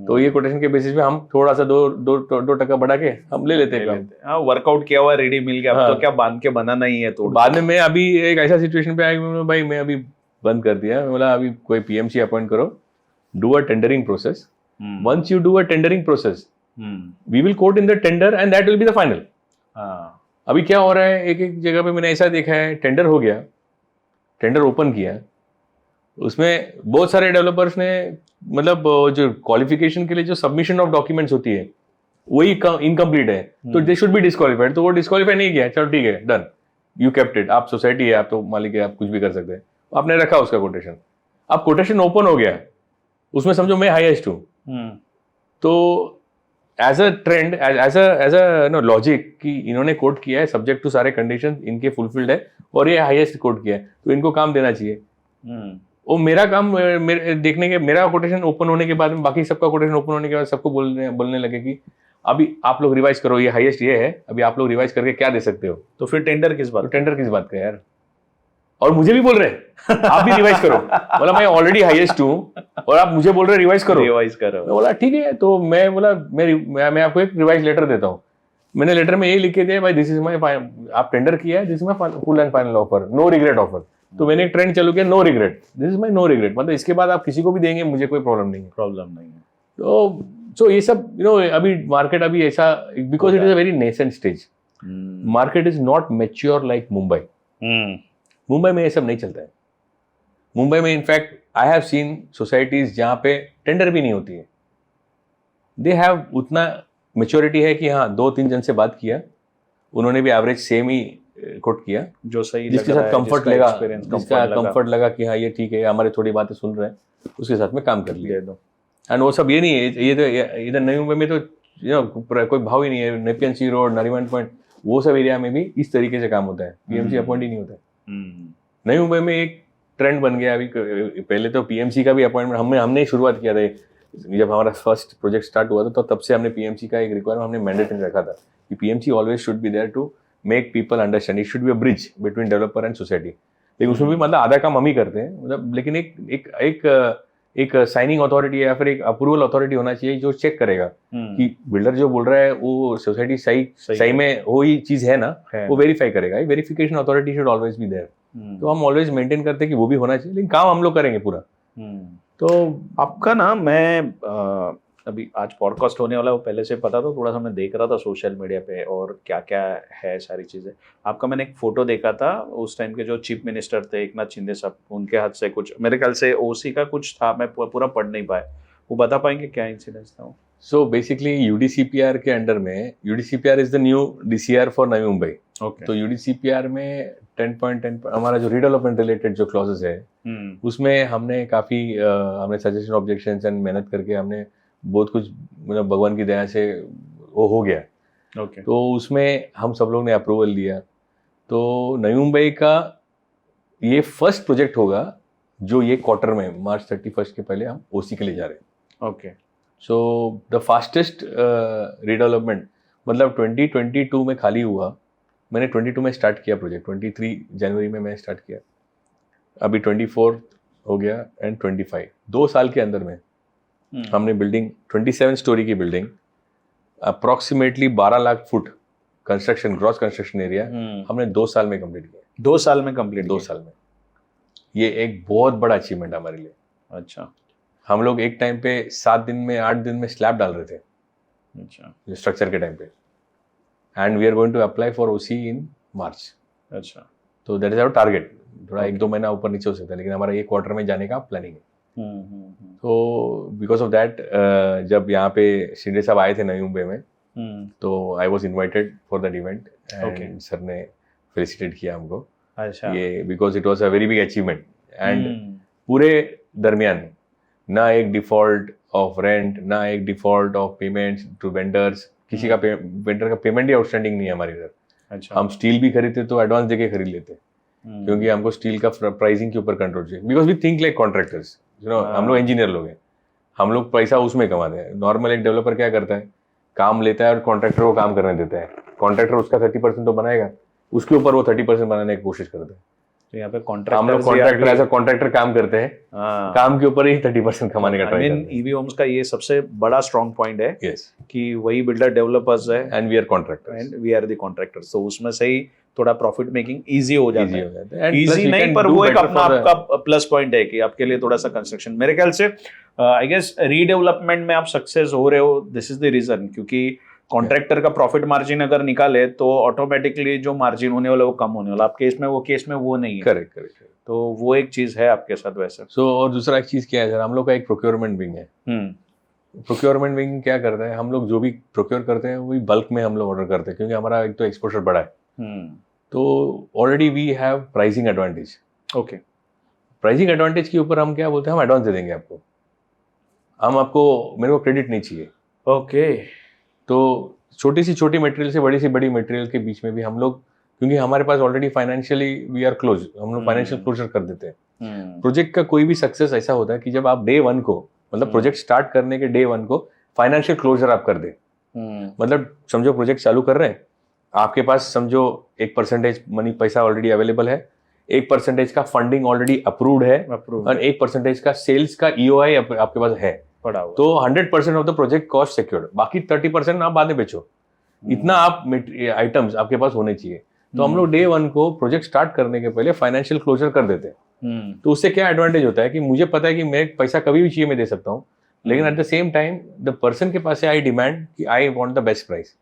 तो ये कोटेशन के बेसिस पे हम थोड़ा सा 2% बढ़ा के हम ले लेते हैं। हाँ, वर्कआउट किया हुआ रेडी मिल गया, अब तो क्या बांध के बनाना ही है। तो बाद में मैं अभी एक ऐसा सिचुएशन पे आया, भाई मैं अभी बंद कर दिया, बोला अभी कोई पीएमसी अपॉइंट करो, do a tendering process, once you do a tendering process we will quote in the tender and that will be the final. अभी क्या हो रहा है, एक एक जगह पे मैंने ऐसा देखा है, टेंडर हो गया, टेंडर ओपन किया, उसमें बहुत सारे डेवलपर्स ने मतलब जो क्वालिफिकेशन के लिए जो सबमिशन ऑफ डॉक्यूमेंट्स होती है वही इनकम्प्लीट है, तो दे शुड बी डिस्क्वालीफाइड, तो वो डिस्क्वालीफाई नहीं किया, चलो ठीक है डन, यू केप्ट इट, आप सोसाइटी है, आप तो मालिक है, आप कुछ भी कर सकते हैं, आपने रखा उसका कोटेशन। अब कोटेशन ओपन हो गया, उसमें समझो मैं हाईएस्ट हूँ, तो as a trend, as a no logic कि इन्होंने कोट किया है सब्जेक्ट टू सारे कंडीशन इनके फुलफिल्ड है और ये हाईएस्ट कोट किया है, तो इनको काम देना चाहिए। वो मेरा काम मेरे देखने के, मेरा कोटेशन ओपन होने के बाद में बाकी सबका कोटेशन ओपन होने के बाद सबको बोलने लगे कि अभी आप लोग रिवाइज करो, ये हाईएस्ट ये है, अभी आप लोग रिवाइज करके क्या दे सकते हो, तो फिर टेंडर किस बात, तो टेंडर किस बात का यार। और मुझे भी बोल रहे आप भी रिवाइज करो, बोला मैं ऑलरेडी हाईएस्ट हूँ और आप मुझे बोल रहे रिवाइज करो। मैं बोला ठीक है, तो मैं बोला मैं आपको एक रिवाइज लेटर देता हूँ। मैंने लेटर में यही लिख के दिया, भाई दिस इज माय, आप टेंडर किया है, this is my full and final offer, no regret offer. तो मैंने एक ट्रेंड चालू किया, no regret, this is my no regret, मतलब इसके बाद आप किसी को भी देंगे मुझे कोई प्रॉब्लम नहीं है। तो ये सब अभी मार्केट अभी ऐसा, because it is a very nascent stage, market is not mature like Mumbai. Mumbai में ये सब नहीं चलता है। मुंबई में in fact I have scene societies जहाँ पे टेंडर भी नहीं होती है, दे हैव उतना मेच्योरिटी है कि हाँ 2-3 जन से बात किया, उन्होंने भी एवरेज सेम ही कोट किया, जो सही जिसके साथ कंफर्ट लगा, जिसका कंफर्ट लगा कि हाँ ये ठीक है, हमारे थोड़ी बातें सुन रहे हैं, उसके साथ में काम कर लिया। एंड वो सब ये नहीं है, ये तो इधर नई मुंबई में तो कोई भाव ही नहीं है, नेपियन सी रोड, नरीमन पॉइंट, वो सब एरिया में भी इस तरीके से काम होता है, पीएमसी अपॉइंट ही नहीं होता है। नई मुंबई में एक ट्रेंड बन गया अभी, पहले तो पीएमसी का भी अपॉइंटमेंट हमने शुरुआत किया था, जब हमारा फर्स्ट प्रोजेक्ट स्टार्ट हुआ था तो तब से हमने पीएमसी का एक रिक्वायरमेंट हमने मैंडेटरी रखा था कि PMC always should be there to make people understand, it should be a bridge between developer and society. लेकिन उसमें भी मतलब आधा काम हम ही करते हैं, मतलब लेकिन एक साइनिंग अथॉरिटी या फिर एक अप्रूवल अथॉरिटी होना चाहिए जो चेक करेगा कि बिल्डर जो बोल रहा है वो सोसाइटी सही में वो ही चीज है ना, वो वेरीफाई करेगा, verification authority should always be there. तो हम ऑलवेज मेंटेन करते हैं कि वो भी होना चाहिए, लेकिन काम हम लोग करेंगे पूरा। तो आपका ना, मैं अभी आज पॉडकास्ट होने वाला है, वो पहले से पता था, थोड़ा सा मैं देख रहा था सोशल मीडिया पे और क्या क्या है सारी चीज़ें। आपका मैंने एक फ़ोटो देखा था, उस टाइम के जो चीफ मिनिस्टर थे एकनाथ शिंदे साहब, उनके हाथ से कुछ मेरे ख्याल से ओसी का कुछ था, मैं पूरा पढ़ नहीं पाया, वो बता पाएंगे क्या इंसिडेंस था वो? सो बेसिकली यूडीसीपीआर के अंडर में, UDCPR is the new DCR for Navi Mumbai. तो यूडीसीपीआर में 10.10 हमारा जो रीडेवलपमेंट रिलेटेड जो क्लॉजेस है उसमें हमने काफ़ी हमने सजेशन ऑब्जेक्शन एंड मेहनत करके हमने बहुत कुछ, मतलब भगवान की दया से वो हो गया। तो उसमें हम सब लोग ने अप्रूवल लिया, तो नई मुंबई का ये फर्स्ट प्रोजेक्ट होगा जो ये क्वार्टर में मार्च 31 के पहले हम ओसी के लिए जा रहे हैं। सो द फास्टेस्ट रीडेवलपमेंट, मतलब 2022 में खाली हुआ, मैंने 22 में स्टार्ट किया प्रोजेक्ट, 23 जनवरी में मैं स्टार्ट किया, अभी 24 हो गया एंड 25, 2 साल के अंदर में हमने बिल्डिंग 27 स्टोरी की building, approximately 12 lakh foot construction, gross construction area हमने 2 साल में कंप्लीट किया। 2 साल में कंप्लीट? 2 साल में। ये एक बहुत बड़ा अचीवमेंट हमारे लिए। अच्छा। हम लोग एक टाइम पे 7 दिन में 8 दिन में स्लैब डाल रहे थे, अच्छा, स्ट्रक्चर के टाइम पे। and we are going to apply for OC in March. अच्छा. तो दैट इज आवर टारगेट. थोड़ा 1-2 महीना ऊपर नीचे हो सकता है, लेकिन हमारा 1 क्वार्टर में जाने का प्लानिंग है. तो बिकॉज ऑफ दैट जब यहाँ पे शिंदे साहब आए थे नई मुंबई में, तो I was invited for that event and sir ने फेलिसिटेट किया हमको. अच्छा. ये because it was a very big achievement. And पूरे दरमियान ना एक डिफॉल्ट ऑफ रेंट, ना एक default of payments to vendors. किसी का वेंडर का पेमेंट ही आउटस्टैंडिंग नहीं है हमारे इधर. अच्छा. हम स्टील भी खरीदते तो एडवांस देके खरीद लेते, क्योंकि हमको स्टील का प्राइसिंग के ऊपर कंट्रोल चाहिए. Because we think like contractors, you know. हम लोग इंजीनियर लोग हैं, हम लोग पैसा उसमें कमाते हैं. नॉर्मल एक डेवलपर क्या करता है, काम लेता है और कॉन्ट्रैक्टर को काम करने देता है. कॉन्ट्रैक्टर उसका 30% तो बनाएगा, उसके ऊपर वो 30% बनाने की कोशिश करते हैं. तो यहाँ पे हम लोग कॉन्ट्रैक्टर एज अ कॉन्ट्रैक्टर काम करते हैं, काम के ऊपर ही 30% कमाने का ट्राई करते हैं. ईवी होम्स का ये सबसे बड़ा स्ट्रॉन्ग पॉइंट है. यस. कि वही बिल्डर डेवलपर्स है and we are contractors and we are the contractors. तो उसमें से ही थोड़ा प्रॉफिट मेकिंग इजी हो जाता है. And इजी plus we नहीं, can पर do वो एक better अपना for the- आपका प्लस पॉइंट है कि आपके लिए थोड़ा सा कंस्ट्रक्शन, मेरे ख्याल से आई गेस रीडेवलपमेंट में आप सक्सेस हो रहे हो. दिस इज द रीजन, क्योंकि कॉन्ट्रैक्टर का प्रॉफिट मार्जिन अगर निकाले तो ऑटोमेटिकली जो मार्जिन होने वाला वो कम होने वाला. आप केस में वो नहीं है. Correct correct. तो वो एक चीज है आपके साथ वैसे. सो और दूसरा एक चीज क्या है सर, हम लोग का एक प्रोक्योरमेंट विंग है. प्रोक्योरमेंट विंग क्या करता है, हम लोग जो भी प्रोक्योर करते हैं वही बल्क में हम लोग ऑर्डर करते हैं, क्योंकि हमारा एक तो एक्सपोजर बड़ा है. तो already we have pricing advantage. Okay. Pricing advantage के ऊपर हम क्या बोलते हैं, हम एडवांस दे देंगे आपको. हम आपको, मेरे को क्रेडिट नहीं चाहिए. ओके. तो छोटी सी छोटी मटेरियल से बड़ी मटेरियल के बीच में भी हम लोग, क्योंकि हमारे पास already financially we are close, हम लोग फाइनेंशियल क्लोजर कर देते हैं. प्रोजेक्ट का कोई भी सक्सेस ऐसा होता है कि जब आप डे 1 को, मतलब प्रोजेक्ट स्टार्ट करने के डे 1 को फाइनेंशियल क्लोजर आप कर दे. मतलब समझो प्रोजेक्ट चालू कर रहे हैं, आपके पास समझो 1% मनी पैसा ऑलरेडी अवेलेबल है, 1% का फंडिंग ऑलरेडी अप्रूव्ड है, और 1% का सेल्स का EOI आपके पास है पड़ा हुआ. तो 100% of the project cost secured. बाकी 30% आप बाद में बेचो. इतना आप आइटम्स आपके पास होने चाहिए. तो हम लोग डे 1 को प्रोजेक्ट स्टार्ट करने के पहले फाइनेंशियल क्लोजर कर देते हैं. तो उससे क्या एडवांटेज होता है कि मुझे पता है कि मैं पैसा कभी भी चाहिए मैं दे सकता हूँ, लेकिन at the same time the person के पास से आई डिमांड कि I want the best price.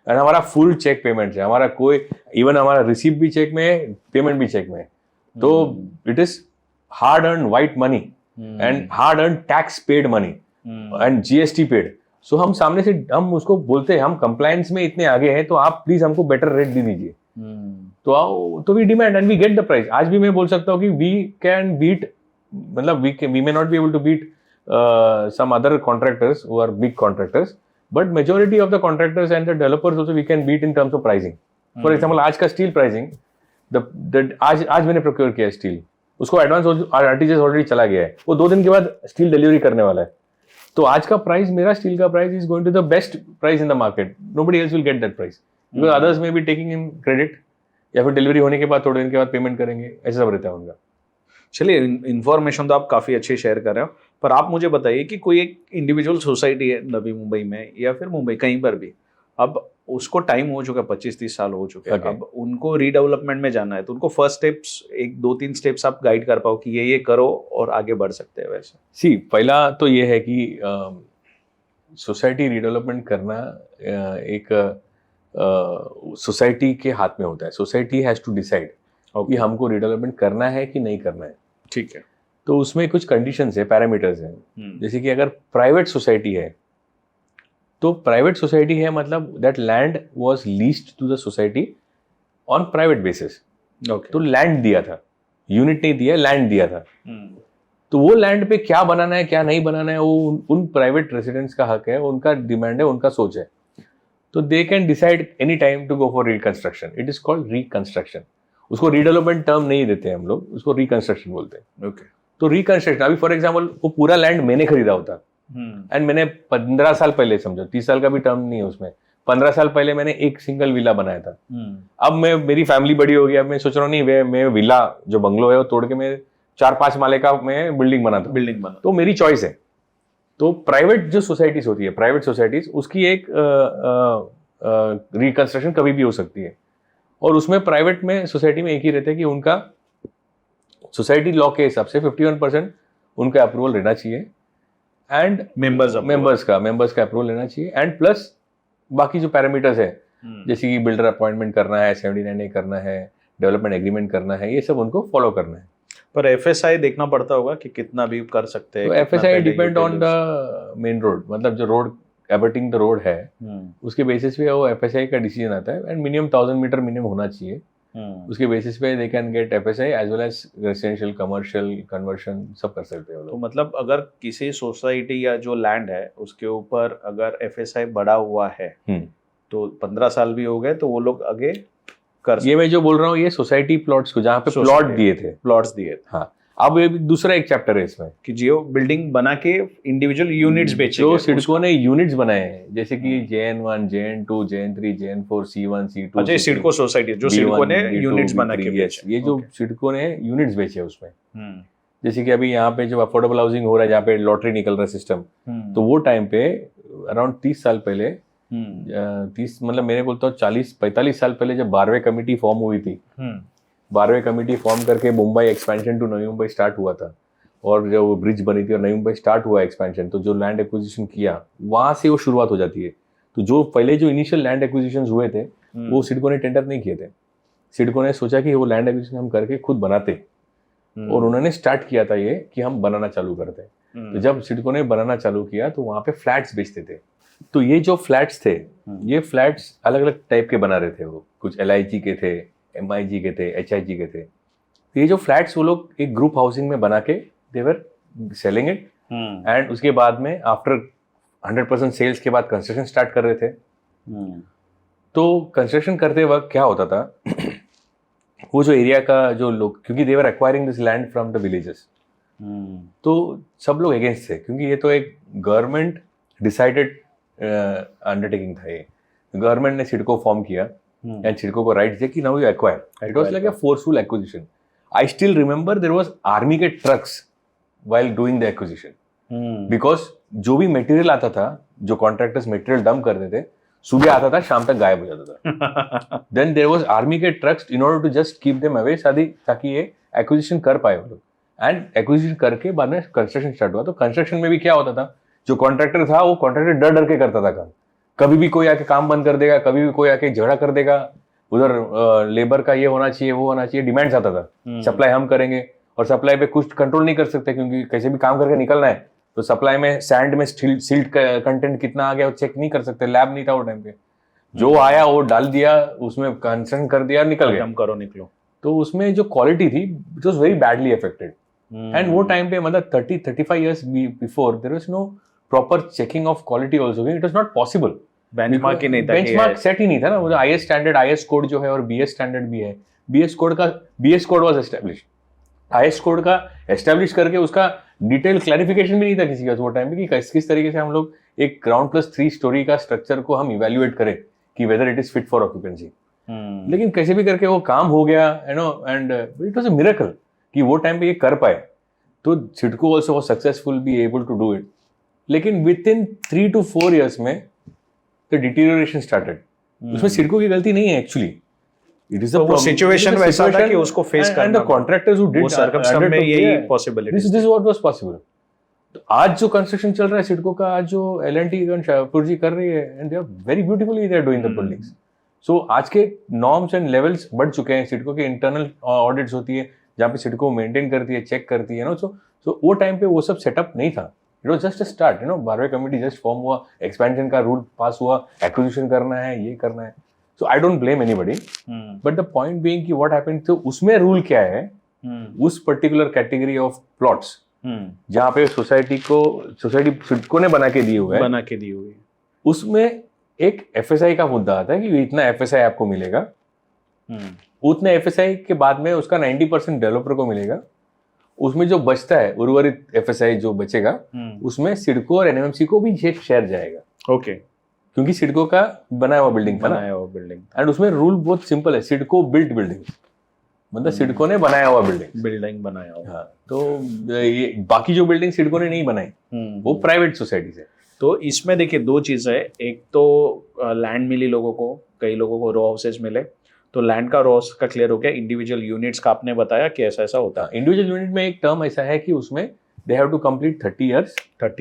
And हमारा फुल चेक पेमेंट है, हमारा कोई इवन हमारा रिसीप्ट भी चेक में है, पेमेंट भी चेक में है. तो it is hard earn white money and hard earn tax paid money and GST paid. So हम सामने से हम उसको बोलते हैं, हम कंप्लायंस में इतने आगे हैं, तो आप प्लीज हमको बेटर रेट दे दीजिए. तो आओ, तो we demand and we get the price. आज भी मैं बोल सकता हूँ कि वी कैन बीट, मतलब we may not be able to beat some other contractors who are big contractors, but majority of the contractors and the developers also we can beat in terms of pricing. For example, आज का स्टील प्राइसिंग, आज मैंने प्रोक्योर किया स्टील, उसको एडवांस आरटीजीएस ऑलरेडी चला गया है, वो 2 दिन के बाद स्टील डिलीवरी करने वाला है. तो आज का प्राइस, मेरा स्टील का price is going to the best price in the market. Nobody else will get that price, because others may be taking in credit, या फिर डिलीवरी होने के बाद थोड़े दिन के बाद पेमेंट करेंगे, ऐसा सब रहता है उनका. चलिए, इन्फॉर्मेशन तो आप काफ़ी अच्छी शेयर कर रहे हो, पर आप मुझे बताइए कि कोई एक इंडिविजुअल सोसाइटी है नवी मुंबई में या फिर मुंबई कहीं पर भी, अब उसको टाइम हो चुका, 25-30 साल हो चुके हैं, अब उनको रीडेवलपमेंट में जाना है, तो उनको फर्स्ट स्टेप्स 1-2-3 स्टेप्स आप गाइड कर पाओ कि ये करो और आगे बढ़ सकते हैं वैसे. सी, पहला तो ये है कि सोसाइटी रीडेवलपमेंट करना एक सोसाइटी के हाथ में होता है. सोसाइटी हैज टू डिसाइड कि हमको रीडेवलपमेंट करना है कि नहीं करना है. ठीक है. तो उसमें कुछ कंडीशंस है, पैरामीटर्स हैं. जैसे कि अगर प्राइवेट सोसाइटी है, तो प्राइवेट सोसाइटी है मतलब that land was leased to the society on private basis. तो लैंड दिया था, यूनिट नहीं दिया, लैंड दिया था. तो वो लैंड पे क्या बनाना है क्या नहीं बनाना है वो उन प्राइवेट रेसिडेंट्स का हक है, उनका डिमांड है, उनका सोच है. तो they can decide any time to go for reconstruction. It is called reconstruction. उसको रीडेवलपमेंट टर्म नहीं देते हैं हम लोग, उसको रिकंस्ट्रक्शन बोलते हैं. ओके. तो रिकंस्ट्रक्शन, अभी फॉर एग्जांपल वो पूरा लैंड मैंने खरीदा होता एंड मैंने 15 साल पहले, समझो 30 साल का भी टर्म नहीं है उसमें, 15 साल पहले मैंने एक सिंगल विला बनाया था. अब मेरी फैमिली बड़ी हो गई, अब मैं सोच रहा हूँ नहीं, मैं विला जो बंगलो है वो तोड़ के मैं 4-5 माले का मैं बिल्डिंग बना. तो मेरी चॉइस है. तो प्राइवेट जो सोसाइटीज होती है, प्राइवेट सोसाइटीज, उसकी एक रिकंस्ट्रक्शन कभी भी हो सकती है. और उसमें प्राइवेट में सोसाइटी में एक ही रहता है कि उनका सोसाइटी लॉ के हिसाब से 51% उनका अप्रूवल रहना चाहिए एंड मेंबर्स का अप्रूवल लेना चाहिए. एंड प्लस बाकी जो पैरामीटर्स है, जैसे कि बिल्डर अपॉइंटमेंट करना है, 79A करना है, डेवलपमेंट एग्रीमेंट करना है, ये सब उनको फॉलो करना है। पर एफएसआई देखना पड़ता होगा कि कितना भी कर सकते हैं। तो FSI depend on the main road, मतलब जो रोड एबटिंग द रोड है उसके बेसिस पे वो एफएसआई का डिसीजन आता है, एंड मिनिमम 1000 मीटर मिनिमम होना चाहिए। उसके बेसिस पे they can get FSI as well as residential, commercial, conversion सब कर सकते हैं वो तो लोग। मतलब अगर किसी सोसाइटी या जो लैंड है उसके ऊपर अगर एफएसआई बड़ा हुआ है तो 15 साल भी हो गए तो वो लोग आगे कर ये मैं जो बोल रहा हूँ ये सोसाइटी प्लॉट्स को, जहाँ पे प्लॉट दिए थे, प्लॉट्स दिए थे। हाँ, अब ये दूसरा एक चैप्टर है इसमें कि जियो बिल्डिंग बना के इंडिविजुअल यूनिट्स बेचे जो सिडको ने यूनिट्स बनाए हैं, जैसे कि JN1, JN2, JN3, JN4, C1, C2। अच्छा, सिडको सोसाइटी जो सिडको ने यूनिट्स बना के बेचे, ये जो सिडको ने यूनिट्स बेचे उसमें, जैसे कि अभी यहाँ पे जो अफोर्डेबल हाउसिंग हो रहा है, जहाँ पे लॉटरी निकल रहा है सिस्टम, तो वो टाइम पे अराउंड 30 साल पहले 30 मतलब मैंने बोलता हूँ 40-45 साल पहले जब 12वीं कमेटी फॉर्म हुई थी, 12वीं कमेटी फॉर्म करके Mumbai expansion to Navi Mumbai start हुआ था, और जो ब्रिज बनी थी और नवी मुंबई स्टार्ट हुआ एक्सपेंशन, तो जो लैंड एक्विजिशन किया वहां से वो शुरुआत हो जाती है। तो जो पहले जो इनिशियल लैंड एक्विजिशन हुए थे वो सिडको ने टेंडर नहीं किए थे। सिडको ने सोचा कि वो लैंड एक्विजिशन हम करके खुद बनाते, और उन्होंने स्टार्ट किया था ये कि हम बनाना चालू करते। तो जब सिडको ने बनाना चालू किया तो वहां पे फ्लैट्स बेचते थे। तो ये जो फ्लैट्स थे, ये फ्लैट्स अलग अलग टाइप के बना रहे थे वो, कुछ LIG के थे, MIG के थे, HIG के थे। तो ये जो फ्लैट्स वो लोग एक ग्रुप हाउसिंग में बना के दे वर सेलिंग इट, एंड उसके बाद में आफ्टर 100% सेल्स के बाद कंस्ट्रक्शन स्टार्ट कर रहे थे। तो कंस्ट्रक्शन करते वक्त क्या होता था वो जो एरिया का जो लोग, क्योंकि they were acquiring this land from the villages, तो सब लोग अगेंस्ट थे, क्योंकि ये तो एक गवर्नमेंट डिसाइडेड अंडरटेकिंग था। ये गवर्नमेंट ने सिडको फॉर्म किया एंड सिडको को राइट्स दिए कि now you acquire. It was like a forceful acquisition. I still remember there was army के trucks while doing the acquisition, because जो भी मटेरियल आता था, जो कॉन्ट्रैक्टर्स मटेरियल डंप करते थे, सुबह आता था शाम तक गायब हो जाता था। देन देयर वाज आर्मी के trucks in order to just keep them away, ताकि ये एक्विजिशन कर पाए वो लोग। एंड एक्विजिशन करके बाद में कंस्ट्रक्शन स्टार्ट हुआ। तो कंस्ट्रक्शन में भी क्या होता था, जो कॉन्ट्रैक्टर था वो कॉन्ट्रैक्टर डर डर के करता था काम। कभी भी कोई आके काम बंद कर देगा, कभी भी कोई आके झगड़ा कर देगा, उधर लेबर का ये होना चाहिए, वो होना चाहिए, डिमांड्स आता था। सप्लाई हम करेंगे, और सप्लाई पे कुछ कंट्रोल नहीं कर सकते, क्योंकि कैसे भी काम करके निकलना है। तो सप्लाई में सैंड में सिल्ट कंटेंट कितना आ गया वो चेक नहीं कर सकते, लैब नहीं था वो टाइम पे। जो आया वो डाल दिया, उसमें कंसर्न कर दिया, निकल गया, करो निकलो। तो उसमें जो क्वालिटी थी it was very badly affected. And वो टाइम पे मतलब 30-35 years before there was no proper checking of quality also, it was not possible. Benchmark ही नहीं था, बेंचमार्क सेट ही नहीं था ना। वो IS स्टैंडर्ड, IS कोड जो है, और BS स्टैंडर्ड भी है। BS code was established, IS code का एस्टैब्लिश करके उसका डिटेल क्लैरिफिकेशन भी नहीं था किसी का वो टाइम पे, कि किस तरीके से हम लोग एक ग्राउंड प्लस 3 स्टोरी का स्ट्रक्चर को हम इवेल्युएट करें कि whether it is fit for occupancy. लेकिन कैसे भी करके वो काम हो गया, you know, and it was a miracle कि वो टाइम पे ये कर पाए। तो CIDCO also was successful be able to do it. लेकिन विद इन 3 to 4 years में द डिटीरियोरेशन स्टार्टेड। उसमें सिडको की गलती नहीं है actually, it is the situation वैसा था कि उसको फेस करना, and the contractors who did circumstance में यही possibility, this is what was possible. तो आज जो कंस्ट्रक्शन चल रहा है सिडको का, आज जो L&T शाहपुर जी कर रही है, and they are very beautifully they are doing the buildings. So आज के नॉर्म्स एंड लेवल्स बढ़ चुके हैं। सिडको के इंटरनल ऑडिट्स होती है जहाँ पे सिडको मेंटेन करती है, चेक करती है, नो। सो वो टाइम पे वो सब सेटअप नहीं था। It was just a start, you know. 12वीं कमेटी जस्ट फॉर्म हुआ, एक्सपेंशन का रूल पास हुआ, एक्विजिशन करना है, ये करना है। So I don't blame anybody, but the point being कि व्हाट हैपेंड, तो उसमें रूल क्या है उस पर्टिकुलर कैटेगरी ऑफ प्लॉट्स जहाँ पे सोसाइटी सिडको ने बना के दिए हुए हैं, उसमें एक FSI का मुद्दा आता है कि इतना FSI आपको मिलेगा, उतने FSI के बाद में उसका 90% डेवलपर को मिलेगा। उसमें जो बचता है उर्वरित FSI जो बचेगा, उसमें सिडको और NMMC को भी एक शेयर जाएगा। ओके, क्योंकि सिडको का बनाया हुआ बिल्डिंग था ना, एंड उसमें रूल बहुत सिंपल है, सिडको बिल्ट बिल्डिंग, मतलब सिडको ने बनाया हुआ बिल्डिंग बनाया हुआ। हाँ, तो ये बाकी जो बिल्डिंग सिडको ने नहीं बनाई वो प्राइवेट सोसाइटी से। तो इसमें देखिए 2 चीज़ है, एक तो लैंड मिली लोगों को, कई लोगों को रो हाउसेज मिले, तो लैंड का रॉस का क्लियर हो गया। इंडिविजुअल यूनिट्स का आपने बताया कि ऐसा ऐसा होता है। इंडिविजुअल यूनिट में एक टर्म ऐसा है कि उसमें they have to complete 30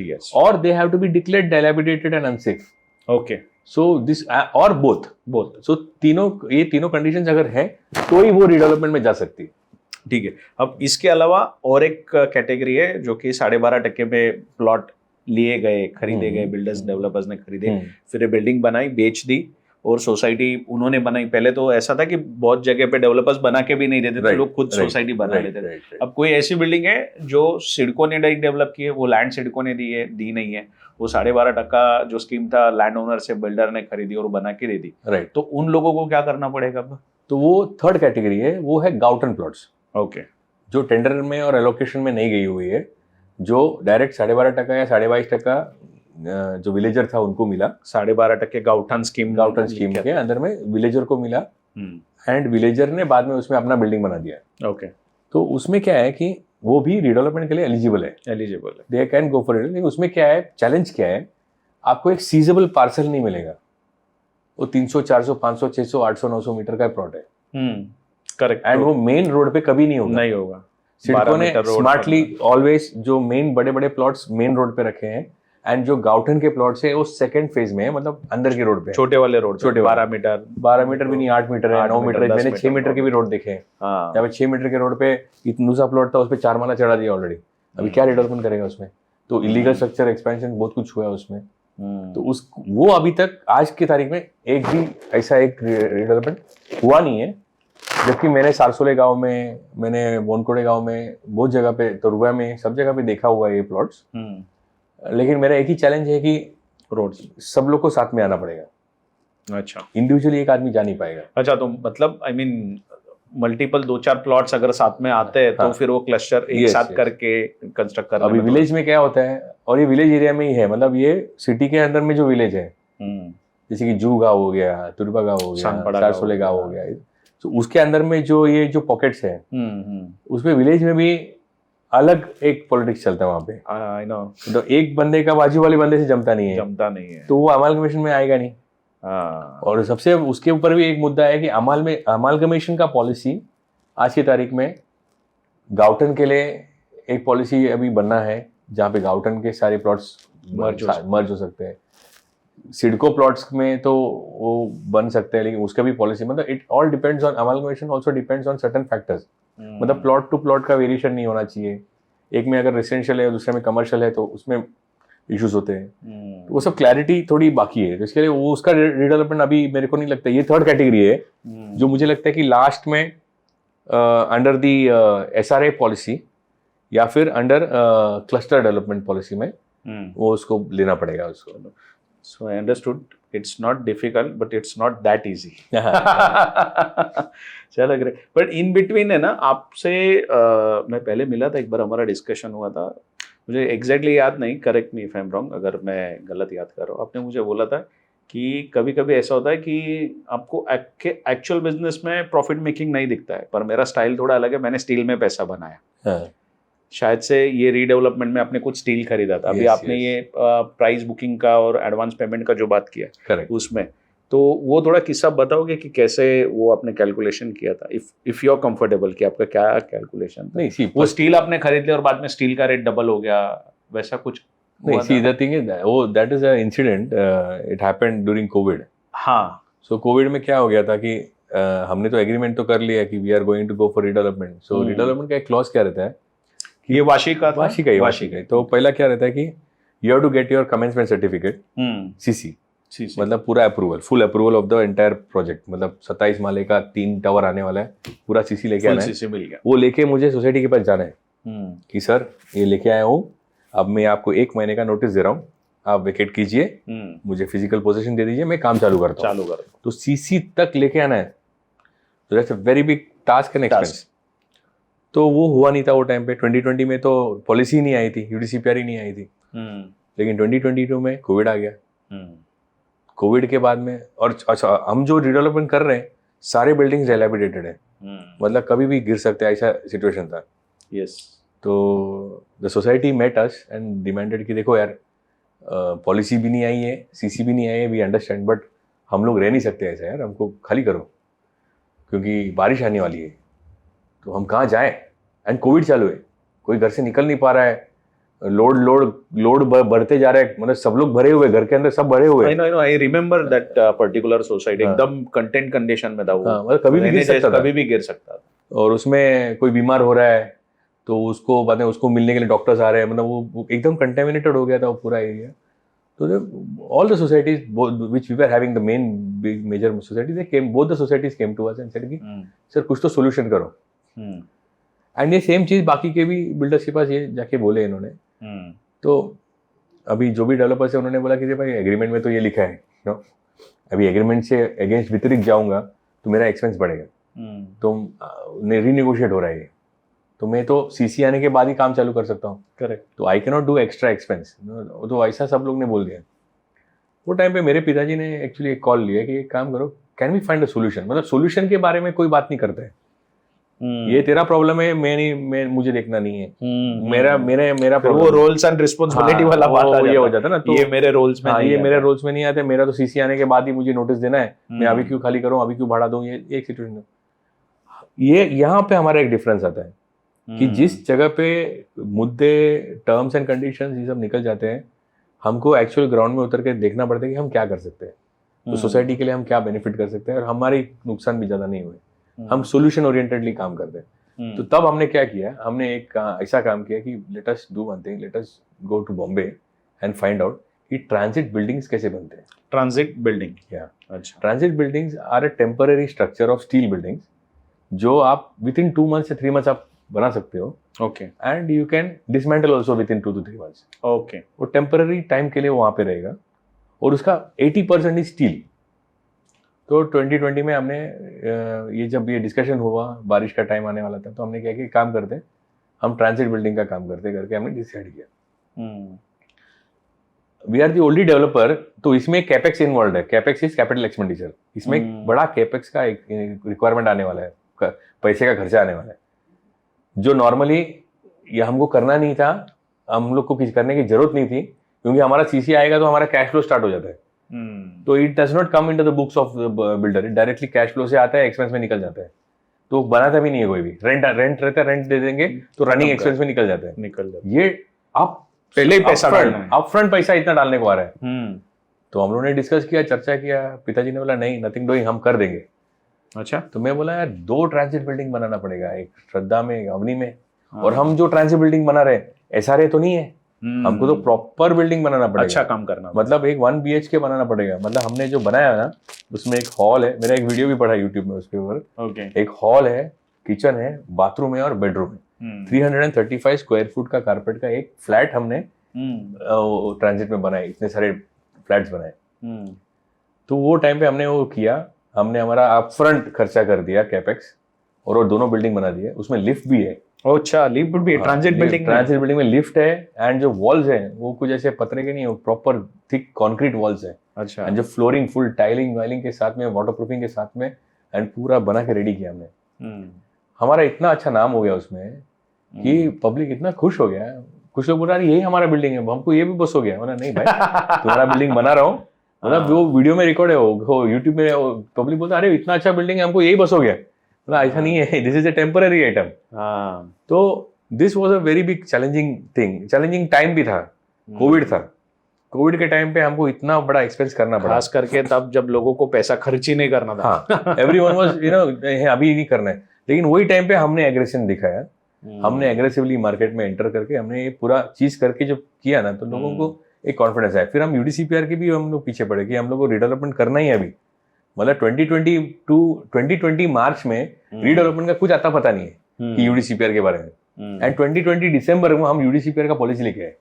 years और they have to be declared dilapidated and unsafe. Okay, so this और बोथ बोथ। सो ये तीनों कंडीशंस अगर है तो ही वो रिडेवलपमेंट में जा सकती है। ठीक है। अब इसके अलावा और एक कैटेगरी है जो कि 12.5% में प्लॉट लिए गए, खरीदे गए, बिल्डर्स डेवलपर्स ने खरीदे, फिर बिल्डिंग बनाई, बेच दी और सोसाइटी उन्होंने बनाई। पहले तो ऐसा था कि बहुत जगह पे डेवलपर्स बना के भी नहीं देते थे, लोग खुद सोसाइटी बना लेते थे। अब कोई ऐसी बिल्डिंग है जो सिडको ने डेवलप की है, वो लैंड सिडको ने दी नहीं है, वो 12.5% जो स्कीम था लैंड ओनर से बिल्डर ने खरीदी और बना के दे दी। राइट। तो उन लोगों को क्या करना पड़ेगा अब? तो वो थर्ड कैटेगरी है, वो है गाउटन प्लॉट्स। ओके। जो टेंडर में और एलोकेशन में नहीं गई हुई है, जो डायरेक्ट 12.5% या 22.5% जो विलेजर था उनको मिला। 12.5% गाउटन स्कीम के अंदर में विलेजर को मिला एंड विलेजर ने बाद में उसमें अपना बिल्डिंग बना दिया। ओके। तो उसमें क्या है कि वो भी रिडेवलपमेंट के लिए एलिजिबल है, they can go for it. लेकिन उसमें क्या है, चैलेंज क्या है, आपको एक सीजेबल पार्सल नहीं मिलेगा। वो 300, 400, 500, 600, 800, 900 मीटर का प्लॉट है। करेक्ट। एंड वो मेन रोड पे कभी नहीं होगा। सिडको ने स्मार्टली ऑलवेज जो मेन बड़े बड़े प्लॉट्स मेन रोड पे रखे हैं एंड जो गाउटन के प्लॉट्स है वो सेकंड फेज में है, मतलब अंदर की रोड पे, छोटे वाले रोड, छोटे 12 मीटर भी नहीं, 8 मीटर है, 9 मीटर है। मैंने 6 मीटर के भी रोड देखे हैं। जहाँ पे 6 मीटर के रोड पे इतना सा प्लॉट था, उस पर 4 माला चढ़ा दिया ऑलरेडी। अभी क्या डेवलपमेंट करेगा उसमें? तो इलीगल स्ट्रक्चर एक्सपेंशन बहुत कुछ हुआ है उसमें। तो वो अभी तक आज की तारीख में एक भी ऐसा एक रिडेवलपमेंट हुआ नहीं है। जबकि मैंने सारसोले गांव में, मैंने बोनकोड़े गांव में, बहुत जगह पे, तोरुआ में, सब जगह पे देखा हुआ है ये प्लॉट्स। लेकिन मेरा एक ही चैलेंज है कि रोड्स सब लोग को साथ में आना पड़ेगा। अच्छा। इंडिविजुअली एक आदमी जा नहीं पाएगा। अच्छा, तो मतलब आई मीन मल्टीपल 2-4 प्लॉट्स अगर साथ में आते हैं तो फिर वो क्लस्टर एक साथ करके कंस्ट्रक्ट करना। अभी विलेज में क्या होता है, और ये विलेज एरिया में ही है, मतलब ये सिटी के अंदर में जो विलेज है, जैसे कि जू गांव हो गया, तुरबा गांव हो गया, सारसोले गांव हो गया, तो उसके अंदर में जो पॉकेट्स है, उसमें विलेज में भी अलग एक पॉलिटिक्स चलता है वहाँ पे। I know. तो एक बंदे का बाजू वाले बंदे से जमता नहीं है, तो वो अमालगमेशन में आएगा नहीं। और सबसे उसके ऊपर भी एक मुद्दा है कि अमालगमेशन का पॉलिसी आज की तारीख में गाउटन के लिए एक पॉलिसी अभी बनना है, जहाँ पे गाउटन के सारे प्लॉट्स मर्ज हो सकते हैं। सिडको प्लॉट्स में तो वो बन सकते हैं, लेकिन उसका भी पॉलिसी, मतलब it all depends on amalgamation, also depends on certain factors. मतलब प्लॉट टू प्लॉट का वेरिएशन नहीं होना चाहिए। एक में अगर रेसिडेंशियल है, दूसरे में कमर्शियल है, तो उसमें इश्यूज होते हैं। तो वो सब क्लैरिटी थोड़ी बाकी है, इसके लिए वो उसका रिडेवलपमेंट अभी मेरे को नहीं लगता। ये थर्ड कैटेगरी है जो मुझे लगता है कि लास्ट में अंडर दी SRA पॉलिसी या फिर अंडर क्लस्टर डेवलपमेंट पॉलिसी में वो उसको लेना पड़ेगा उसको। So I understood. It's not difficult, but it's not that easy. चलो ग्रेट। बट इन बिटवीन है ना, आपसे मैं पहले मिला था एक बार, हमारा डिस्कशन हुआ था, मुझे एग्जैक्टली याद नहीं, correct me if I am wrong अगर मैं गलत याद कर रहा हूँ। आपने मुझे बोला था कि कभी कभी ऐसा होता है कि आपको एक्चुअल बिजनेस में प्रॉफिट मेकिंग नहीं दिखता है, पर मेरा स्टाइल थोड़ा अलग है, मैंने स्टील में पैसा बनाया। शायद से ये रीडेवलपमेंट में आपने कुछ स्टील खरीदा था। अभी आपने ये प्राइस बुकिंग का और एडवांस पेमेंट का जो बात किया, करेक्ट, उसमें तो वो थोड़ा किस्सा बताओगे कि कैसे वो आपने कैलकुलेशन किया था, इफ यू आर कंफर्टेबल, कि आपका क्या कैलकुलेशन था? नहीं, वो स्टील आपने खरीद लिया और बाद में स्टील का रेट डबल हो गया, वैसा कुछ? नहीं, see the thing is that is a incident, it happened during Covid. हाँ। सो कोविड में क्या हो गया था कि हमने तो एग्रीमेंट तो कर लिया कि we are going to go for redevelopment. So redevelopment का एक क्लॉज क्या रहता है, ये वार्षिक का ही। तो पहला क्या रहता है कि you have to get your commencement certificate, CC, मतलब पूरा approval, full approval of the entire project. मतलब 27 माले का 3 टावर आने वाला है, पूरा CC लेके आना है। मिल गया। वो लेके मुझे सोसाइटी के पास जाना है कि सर ये लेके आया हूँ, अब मैं आपको 1 महीने का नोटिस दे रहा हूँ, आप वेकेट कीजिए, मुझे फिजिकल पोजीशन दे दीजिए, मैं काम चालू करता हूँ। तो CC तक लेके आना है, तो that's a very big task and expense. तो वो हुआ नहीं था वो टाइम पे। 2020 में तो पॉलिसी नहीं आई थी, UDCPR ही नहीं आई थी। लेकिन 2022 में कोविड आ गया। कोविड के बाद में, और अच्छा, हम जो रिडेवलपमेंट कर रहे हैं सारे बिल्डिंग्स डायलापिडेटेड है, मतलब कभी भी गिर सकते हैं, ऐसा सिचुएशन था। यस। तो the society met us and demanded कि देखो यार, पॉलिसी भी नहीं आई है, CC भी नहीं आई है, वी अंडरस्टैंड, बट हम लोग रह नहीं सकते ऐसा यार, हमको खाली करो, क्योंकि बारिश आने वाली है, तो हम कहाँ जाएं। एंड कोविड चालू है, कोई घर से निकल नहीं पा रहा है, लोड बढ़ते जा रहे हैं, मतलब सब लोग भरे हुए, घर के अंदर सब भरे हुए। I remember that particular society हाँ। एकदम कंटेंट कंडीशन में था वो। हाँ, मतलब कभी भी गिर सकता था। कभी भी गिर सकता था। और उसमें कोई बीमार हो रहा है तो उसको बाद में उसको मिलने के लिए डॉक्टर्स आ रहे हैं, मतलब वो एकदम कंटेमिनेटेड हो गया था वो पूरा एरिया। तो all the societies which we were having the main big major societies, they came, both the societies came to us and said कि सर कुछ तो सोल्यूशन करो। एंड ये सेम चीज बाकी के भी बिल्डर्स के पास ये जाके बोले इन्होंने। तो अभी जो भी डेवलपर्स है उन्होंने बोला कि भाई एग्रीमेंट में तो ये लिखा है, नो, अभी एग्रीमेंट से अगेंस्ट वितरित जाऊंगा तो मेरा एक्सपेंस बढ़ेगा, तो रीनेगोशिएट हो रहा है ये, तो मैं तो सीसी आने के बाद ही काम चालू कर सकता हूँ। करेक्ट। तो I can not do extra expense, तो ऐसा सब लोग ने बोल दिया। वो टाइम पे मेरे पिताजी ने एक्चुअली एक कॉल लिया कि एक काम करो, can we find a solution, मतलब सोल्यूशन के बारे में कोई बात नहीं करते हैं। ये तेरा प्रॉब्लम है, मैं मुझे देखना नहीं है, मेरा वो रोल्स एंड रिस्पांसिबिलिटी वाला बात आ ये हो जाता जाता ना। तो ये मेरे रोल्स में नहीं ये आता। मेरे रोल्स में नहीं आते, मेरा तो सीसी आने के बाद ही मुझे नोटिस देना है, मैं अभी क्यों खाली करूं, अभी क्यों भाड़ा दूं, ये एक सिचुएशन है। ये यहाँ पे हमारा एक डिफरेंस आता है कि जिस जगह पे मुद्दे, टर्म्स एंड कंडीशंस ये सब निकल जाते हैं, हमको एक्चुअल ग्राउंड में उतर के देखना पड़ता है कि हम क्या कर सकते हैं, तो सोसाइटी के लिए हम क्या बेनिफिट कर सकते हैं और हमारी नुकसान भी ज्यादा नहीं हुए, हम सोल्यूशन ओरिएंटेडली काम करते हैं। तो तब हमने क्या किया, हमने एक ऐसा काम किया कि let us do one thing, let us go to Bombay and find out कि ट्रांजिट बिल्डिंग्स कैसे बनते हैं। ट्रांजिट बिल्डिंग, या अच्छा, transit buildings are a temporary structure of steel buildings जो आप विद इन 2 months से 3 months आप बना सकते हो। Okay, and you can dismantle also with in 2 to 3 months। Okay, वो टेम्पररी टाइम के लिए वहाँ पे रहेगा और उसका 80% इज स्टील। तो 2020 में हमने ये जब ये डिस्कशन हुआ, बारिश का टाइम आने वाला था, तो हमने क्या कि काम करते हैं, हम ट्रांजिट बिल्डिंग का काम करते करके हमने डिसाइड किया। We are the only developer, तो इसमें कैपेक्स इन्वॉल्व है। कैपेक्स इज कैपिटल एक्सपेंडिचर, इसमें एक बड़ा कैपेक्स का एक रिक्वायरमेंट आने वाला है, पैसे का खर्चा आने वाला है, जो नॉर्मली ये हमको करना नहीं था, हम लोग को कुछ करने की जरूरत नहीं थी, क्योंकि हमारा सीसी आएगा तो हमारा कैश फ्लो स्टार्ट हो जाता है। तो it does not come into the books of builder, it directly cash flow से आता है, एक्सपेंस में निकल जाता है। तो बनाता भी नहीं है कोई भी, रेंट रहता है, रेंट दे देंगे तो रनिंग एक्सपेंस में निकल जाता है। ये आप पहले ही पैसा डालना है, अपफ्रंट पैसा इतना डालने को आ रहा है। तो हम लोगों ने डिस्कस किया, चर्चा किया, पिताजी ने बोला नहीं, नथिंग डूइंग, हम कर देंगे। अच्छा, तो मैं बोला यार 2 ट्रांजिट बिल्डिंग बनाना पड़ेगा, एक श्रद्धा में, एक अवनी में। और हम जो ट्रांजिट बिल्डिंग बना रहे एसआरए तो नहीं है, हमको तो प्रॉपर बिल्डिंग बनाना पड़ेगा, अच्छा काम करना, मतलब एक 1 BHK बनाना पड़ेगा। मतलब हमने जो बनाया ना, उसमें एक हॉल है, मेरा एक वीडियो भी पड़ा यूट्यूब में उसके ऊपर। ओके, एक हॉल है, किचन है, बाथरूम है और बेडरूम है। 335 स्क्वायर फुट का कारपेट का एक फ्लैट हमने ट्रांजिट में बनाए, इतने सारे फ्लैट्स बनाए। तो वो टाइम पे हमने वो किया, हमने हमारा अपफ्रंट खर्चा कर दिया कैपेक्स, और वो दोनों बिल्डिंग बना दिए। उसमें लिफ्ट भी है। अच्छा, लिफ्ट भी ट्रांजिट बिल्डिंग में लिफ्ट है, एंड जो वॉल्स है वो कुछ ऐसे पतरे के नहीं है, प्रॉपर थिक कंक्रीट वॉल्स है। अच्छा, एंड जो फ्लोरिंग फुल टाइलिंग वाइलिंग के साथ में, वाटरप्रूफिंग के साथ में, एंड पूरा बना के रेडी किया हमने। हमारा इतना अच्छा नाम हो गया उसमें कि पब्लिक इतना खुश हो गया। कुछ लोग बोल रहे यही हमारा बिल्डिंग है, हमको ये भी बस हो गया। नहीं भाई, तुम्हारा बिल्डिंग बना रहा हूँ, मतलब वो वीडियो में रिकॉर्ड है, वो यूट्यूब में पब्लिक बोलता अरे इतना अच्छा बिल्डिंग है, हमको यही बस हो गया। मतलब ऐसा नहीं है, this is a temporary item. तो this was a very big challenging thing, challenging time भी था, कोविड था। कोविड के टाइम पे हमको इतना बड़ा एक्सपेंस करना पड़ा, खास करके तब जब लोगों को पैसा खर्च ही नहीं करना था। हाँ, एवरीवन वाज अभी नहीं करना है। लेकिन वही टाइम पे हमने एग्रेशन दिखाया, हमने एग्रेसिवली मार्केट में एंटर करके हमने ये पूरा चीज करके जो किया ना, तो लोगों को एक कॉन्फिडेंस आया। फिर हम यूडीसीपीआर के भी हम लोग पीछे पड़े कि हम लोग को रीडेवलपमेंट करना ही है अभी। मतलब 2020 मार्च में रीडेवलपमेंट का कुछ आता पता नहीं है कि यूडीसीपीआर के बारे में। एंड 2020 दिसंबर में हम यूडीसीपीआर का पॉलिसी लेके आए।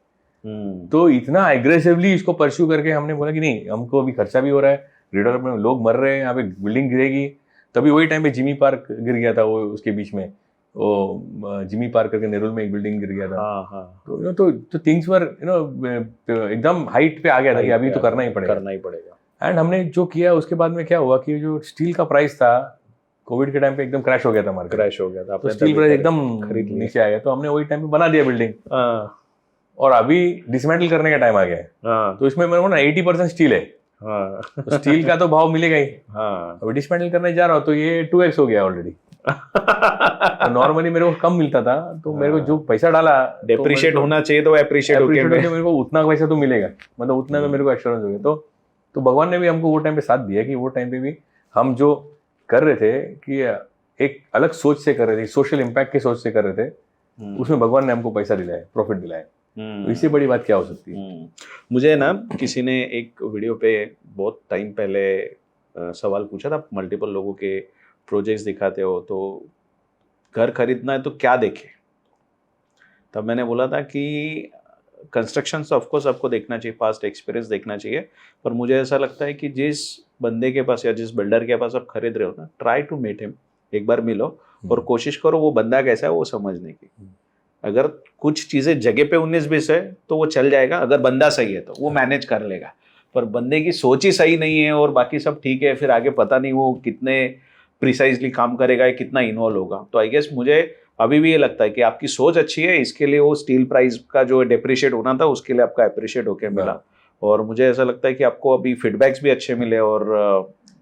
तो इतना एग्रेसिवली इसको परस्यू करके हमने बोला कि नहीं, हमको अभी खर्चा भी हो रहा है, रीडेवलपमेंट में लोग मर रहे हैं, यहाँ पे बिल्डिंग गिरेगी। तभी वही टाइम पे जिमी पार्क गिर गया था, वो उसके बीच में वो जिमी पार्क करके नेरुल में एक बिल्डिंग गिर गया था। तो थिंग्स वर एकदम हाइट पे आ गया था कि अभी तो करना ही पड़ेगा। एंड हमने जो किया उसके बाद में क्या हुआ कि जो स्टील का प्राइस था कोविड के टाइम पे एकदम क्रैश हो गया था, मार्केट क्रैश हो गया था, तो स्टील प्राइस एकदम नीचे आ गया। तो हमने वही टाइम पे बना दिया बिल्डिंग, और अभी डिसमेंटल करने का टाइम आ गया है। तो इसमें मेरे को ना 80% स्टील है, तो स्टील का तो भाव मिलेगा ही। अभी डिसमेंटल करने जा रहा हूँ तो ये 2x हो गया ऑलरेडी। तो नॉर्मली मेरे को कम मिलता था, तो मेरे को जो पैसा डाला डेप्रिशिएट होना चाहिए तो एप्रिशिएट होके मेरे को उतना पैसा तो मिलेगा, मतलब उतना में मेरे को एश्योरेंस हो गया। तो भगवान ने भी हमको वो टाइम पे साथ दिया कि वो टाइम पे भी हम जो कर रहे थे कि एक अलग सोच से कर रहे थे, सोशल इम्पैक्ट की सोच से कर रहे थे, उसमें भगवान ने हमको पैसा दिलाया, प्रॉफिट दिलाया। तो इससे बड़ी बात क्या हो सकती है। मुझे ना किसी ने एक वीडियो पे बहुत टाइम पहले सवाल पूछा था, मल्टीपल लोगों के प्रोजेक्ट्स दिखाते हो तो घर खरीदना है तो क्या देखे, तब मैंने बोला था कि कंस्ट्रक्शन ऑफ कोर्स आपको देखना चाहिए, पास्ट एक्सपीरियंस देखना चाहिए, पर मुझे ऐसा लगता है कि जिस बंदे के पास या जिस बिल्डर के पास आप खरीद रहे हो ना, ट्राई टू मीट हिम, एक बार मिलो और कोशिश करो वो बंदा कैसा है वो समझने की। अगर कुछ चीज़ें जगह पे 19-20 है तो वो चल जाएगा, अगर बंदा सही है तो वो मैनेज कर लेगा, पर बंदे की सोच ही सही नहीं है और बाकी सब ठीक है, फिर आगे पता नहीं वो कितने प्रिसाइजली काम करेगा या कितना इन्वॉल्व होगा। तो आई गेस मुझे अभी भी ये लगता है कि आपकी सोच अच्छी है, इसके लिए वो स्टील प्राइस का जो डिप्रिशिएट होना था उसके लिए आपका अप्रिशिएट होके मिला, और मुझे ऐसा लगता है कि आपको अभी फीडबैक्स भी अच्छे मिले और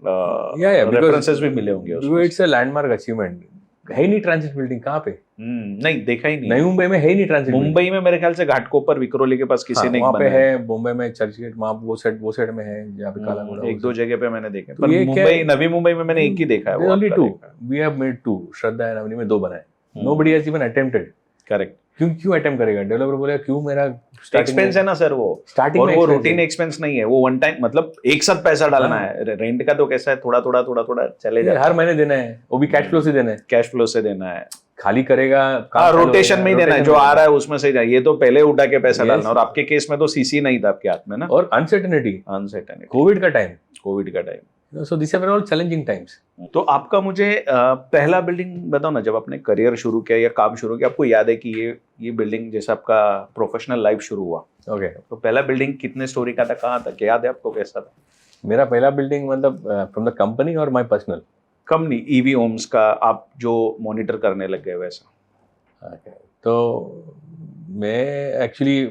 रेफरेंसेस भी मिले होंगे। It's a landmark achievement. है ही नहीं ट्रांजिट बिल्डिंग कहाँ पे, नहीं देखा ही नहीं। नई मुंबई में है ही नहीं ट्रांजिट। मुंबई में मेरे ख्याल से घाटकोपर विक्रोली के पास किसी ने वहाँ पे है, मुंबई में चर्चगेट वहाँ वो साइड में है जहाँ पे काला घोड़ा, एक दो जगह पे मैंने देखे, पर मुंबई नवी मुंबई में मैंने एक ही देखा है, only two we have made two, Shraddha and Avani में 2 बनाए, nobody has even attempted. Correct, क्यों अटेम्प्ट करेगा डेवलपर, बोलेगा क्यों, मेरा एक्सपेंस है ना सर वो स्टार्टिंग और में, वो रूटीन एक्सपेंस नहीं है, वो वन टाइम मतलब एक साथ पैसा डालना है। रेंट का तो कैसा है, थोड़ा थोड़ा चले जाता है, हर महीने देना है, वो भी कैश फ्लो से देना है, कैश फ्लो से देना है, खाली करेगा रोटेशन में ही देना है, जो आ रहा है उसमें से ये तो पहले उठा के पैसा डालना। और आपके केस में तो सीसी नहीं था आपके हाथ में ना, और अनसर्टेनिटी, कोविड का time, so these are all challenging times। तो आपका मुझे पहला बिल्डिंग बताओ ना, जब आपने करियर शुरू किया या काम शुरू किया, आपको याद है कि ये बिल्डिंग जैसे आपका प्रोफेशनल लाइफ शुरू हुआ, ओके तो पहला बिल्डिंग कितने स्टोरी का था, कहाँ था, याद है आपको, कैसा था? मेरा पहला बिल्डिंग मतलब फ्रॉम द कंपनी और my personal company EV Homes का आप जो मॉनिटर करने लग गए वैसा? तो मैं एक्चुअली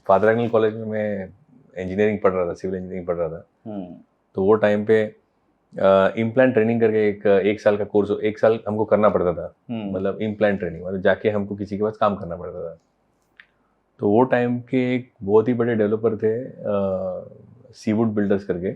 फादर एंगल कॉलेज में मैं इंजीनियरिंग पढ़ रहा था, सिविल इंजीनियरिंग पढ़ रहा था। तो वो टाइम पे इम्प्लांट ट्रेनिंग करके एक साल का कोर्स, 1 साल हमको करना पड़ता था, मतलब इम्प्लांट ट्रेनिंग, मतलब जाके हमको किसी के पास काम करना पड़ता था। तो वो टाइम के एक बहुत ही बड़े डेवलपर थे सीवुड बिल्डर्स करके,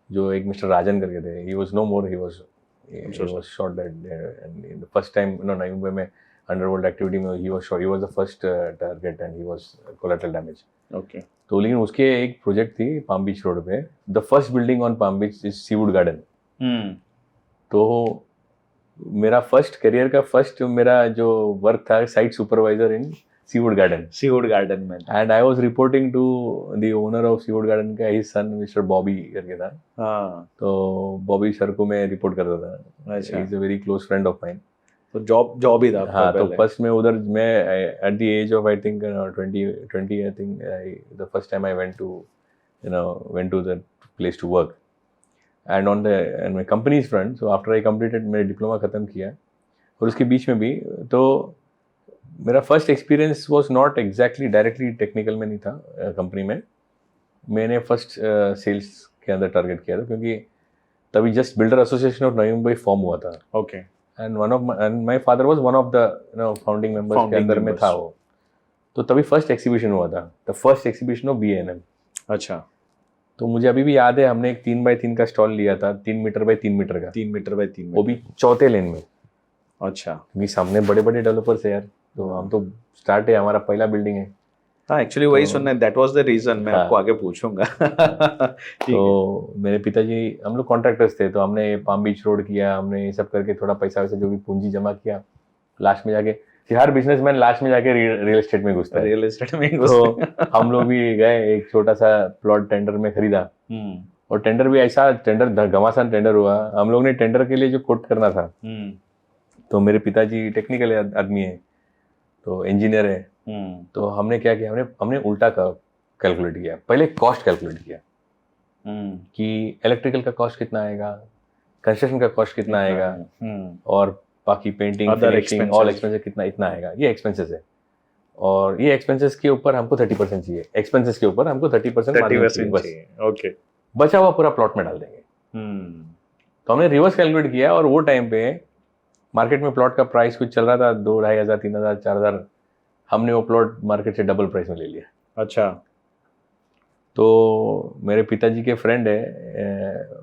जो एक मिस्टर राजन करके थे, he was no more, he was shot dead and first time नई मुंबई में अंडरवर्ल्ड एक्टिविटी में he was shot, he was the first target and he was collateral damage. Okay, तो लेकिन उसके एक प्रोजेक्ट थी पाम बीच रोड पे, the first building on Palm Beach is Seawood Garden. तो मेरा फर्स्ट करियर का फर्स्ट मेरा जो वर्क था site supervisor in Seawood Garden में, and I was reporting to the owner of Seawood Garden का हिज सन मिस्टर बॉबी करके था। तो बॉबी सर को मैं रिपोर्ट करता था, he is a very close friend of mine. तो जॉब ही था। हाँ, तो फर्स्ट में उधर मैं at the age of I think 20 I think the first time I went to that place to work and on the my company's front. So after I completed, मैंने डिप्लोमा ख़त्म किया और उसके बीच में भी तो मेरा first experience was not exactly directly technical में नहीं था कंपनी में। मैंने फर्स्ट सेल्स के अंदर टारगेट किया था, क्योंकि तभी जस्ट बिल्डर एसोसिएशन ऑफ नई मुंबई फॉर्म हुआ था। Okay, and my father was one of the founding members के अंदर में था वो। तो तभी फर्स्ट एग्जीबिशन हुआ था, the first exhibition of BNM। अच्छा, तो मुझे अभी भी याद है, हमने एक 3x3 का स्टॉल लिया था, 3 मीटर बाय 3 मीटर का, 3 मीटर बाय 3 वो भी चौथे लेन में। अच्छा, क्योंकि सामने बड़े बड़े डेवलपर्स है यार, तो हम तो स्टार्ट है, हमारा पहला बिल्डिंग है। हाँ, एक्चुअली वही सुनना है, दैट वाज द रीजन। मैं आपको आगे पूछूंगा। तो मेरे पिताजी, हम लोग कॉन्ट्रैक्टर्स थे, तो हमने पाम बीच रोड किया, हमने ये सब करके थोड़ा पैसा वैसा जो भी पूंजी जमा किया, लास्ट में जाके हर बिजनेसमैन लास्ट में जाके रियल एस्टेट में घुसता है। रियल एस्टेट में तो हम लोग भी गए, एक छोटा सा प्लॉट टेंडर में खरीदा, और टेंडर भी ऐसा टेंडर घमासान टेंडर हुआ। हम लोग ने टेंडर के लिए जो कोट करना था, तो मेरे पिताजी टेक्निकल आदमी है, तो इंजीनियर है, तो हमने क्या किया, हमने उल्टा कैलकुलेट किया। पहले कॉस्ट कैलकुलेट किया कि इलेक्ट्रिकल का कॉस्ट कितना आएगा, कंस्ट्रक्शन का कॉस्ट कितना आएगा, और बाकी पेंटिंग, फिनिशिंग, ऑल एक्सपेंसेस कितना, इतना आएगा, ये एक्सपेंसेस है। और ये एक्सपेंसेस के ऊपर हमको 30% चाहिए, एक्सपेंसेस के ऊपर हमको 30% चाहिए, बस। ओके, बचा हुआ पूरा प्लॉट में डाल देंगे। तो हमने रिवर्स कैलकुलेट किया और वो टाइम पे मार्केट में प्लॉट का प्राइस कुछ चल रहा था 2-2,500, 3,000, 4,000। हमने वो प्लॉट मार्केट से डबल प्राइस में ले लिया। अच्छा। तो मेरे पिताजी के फ्रेंड है,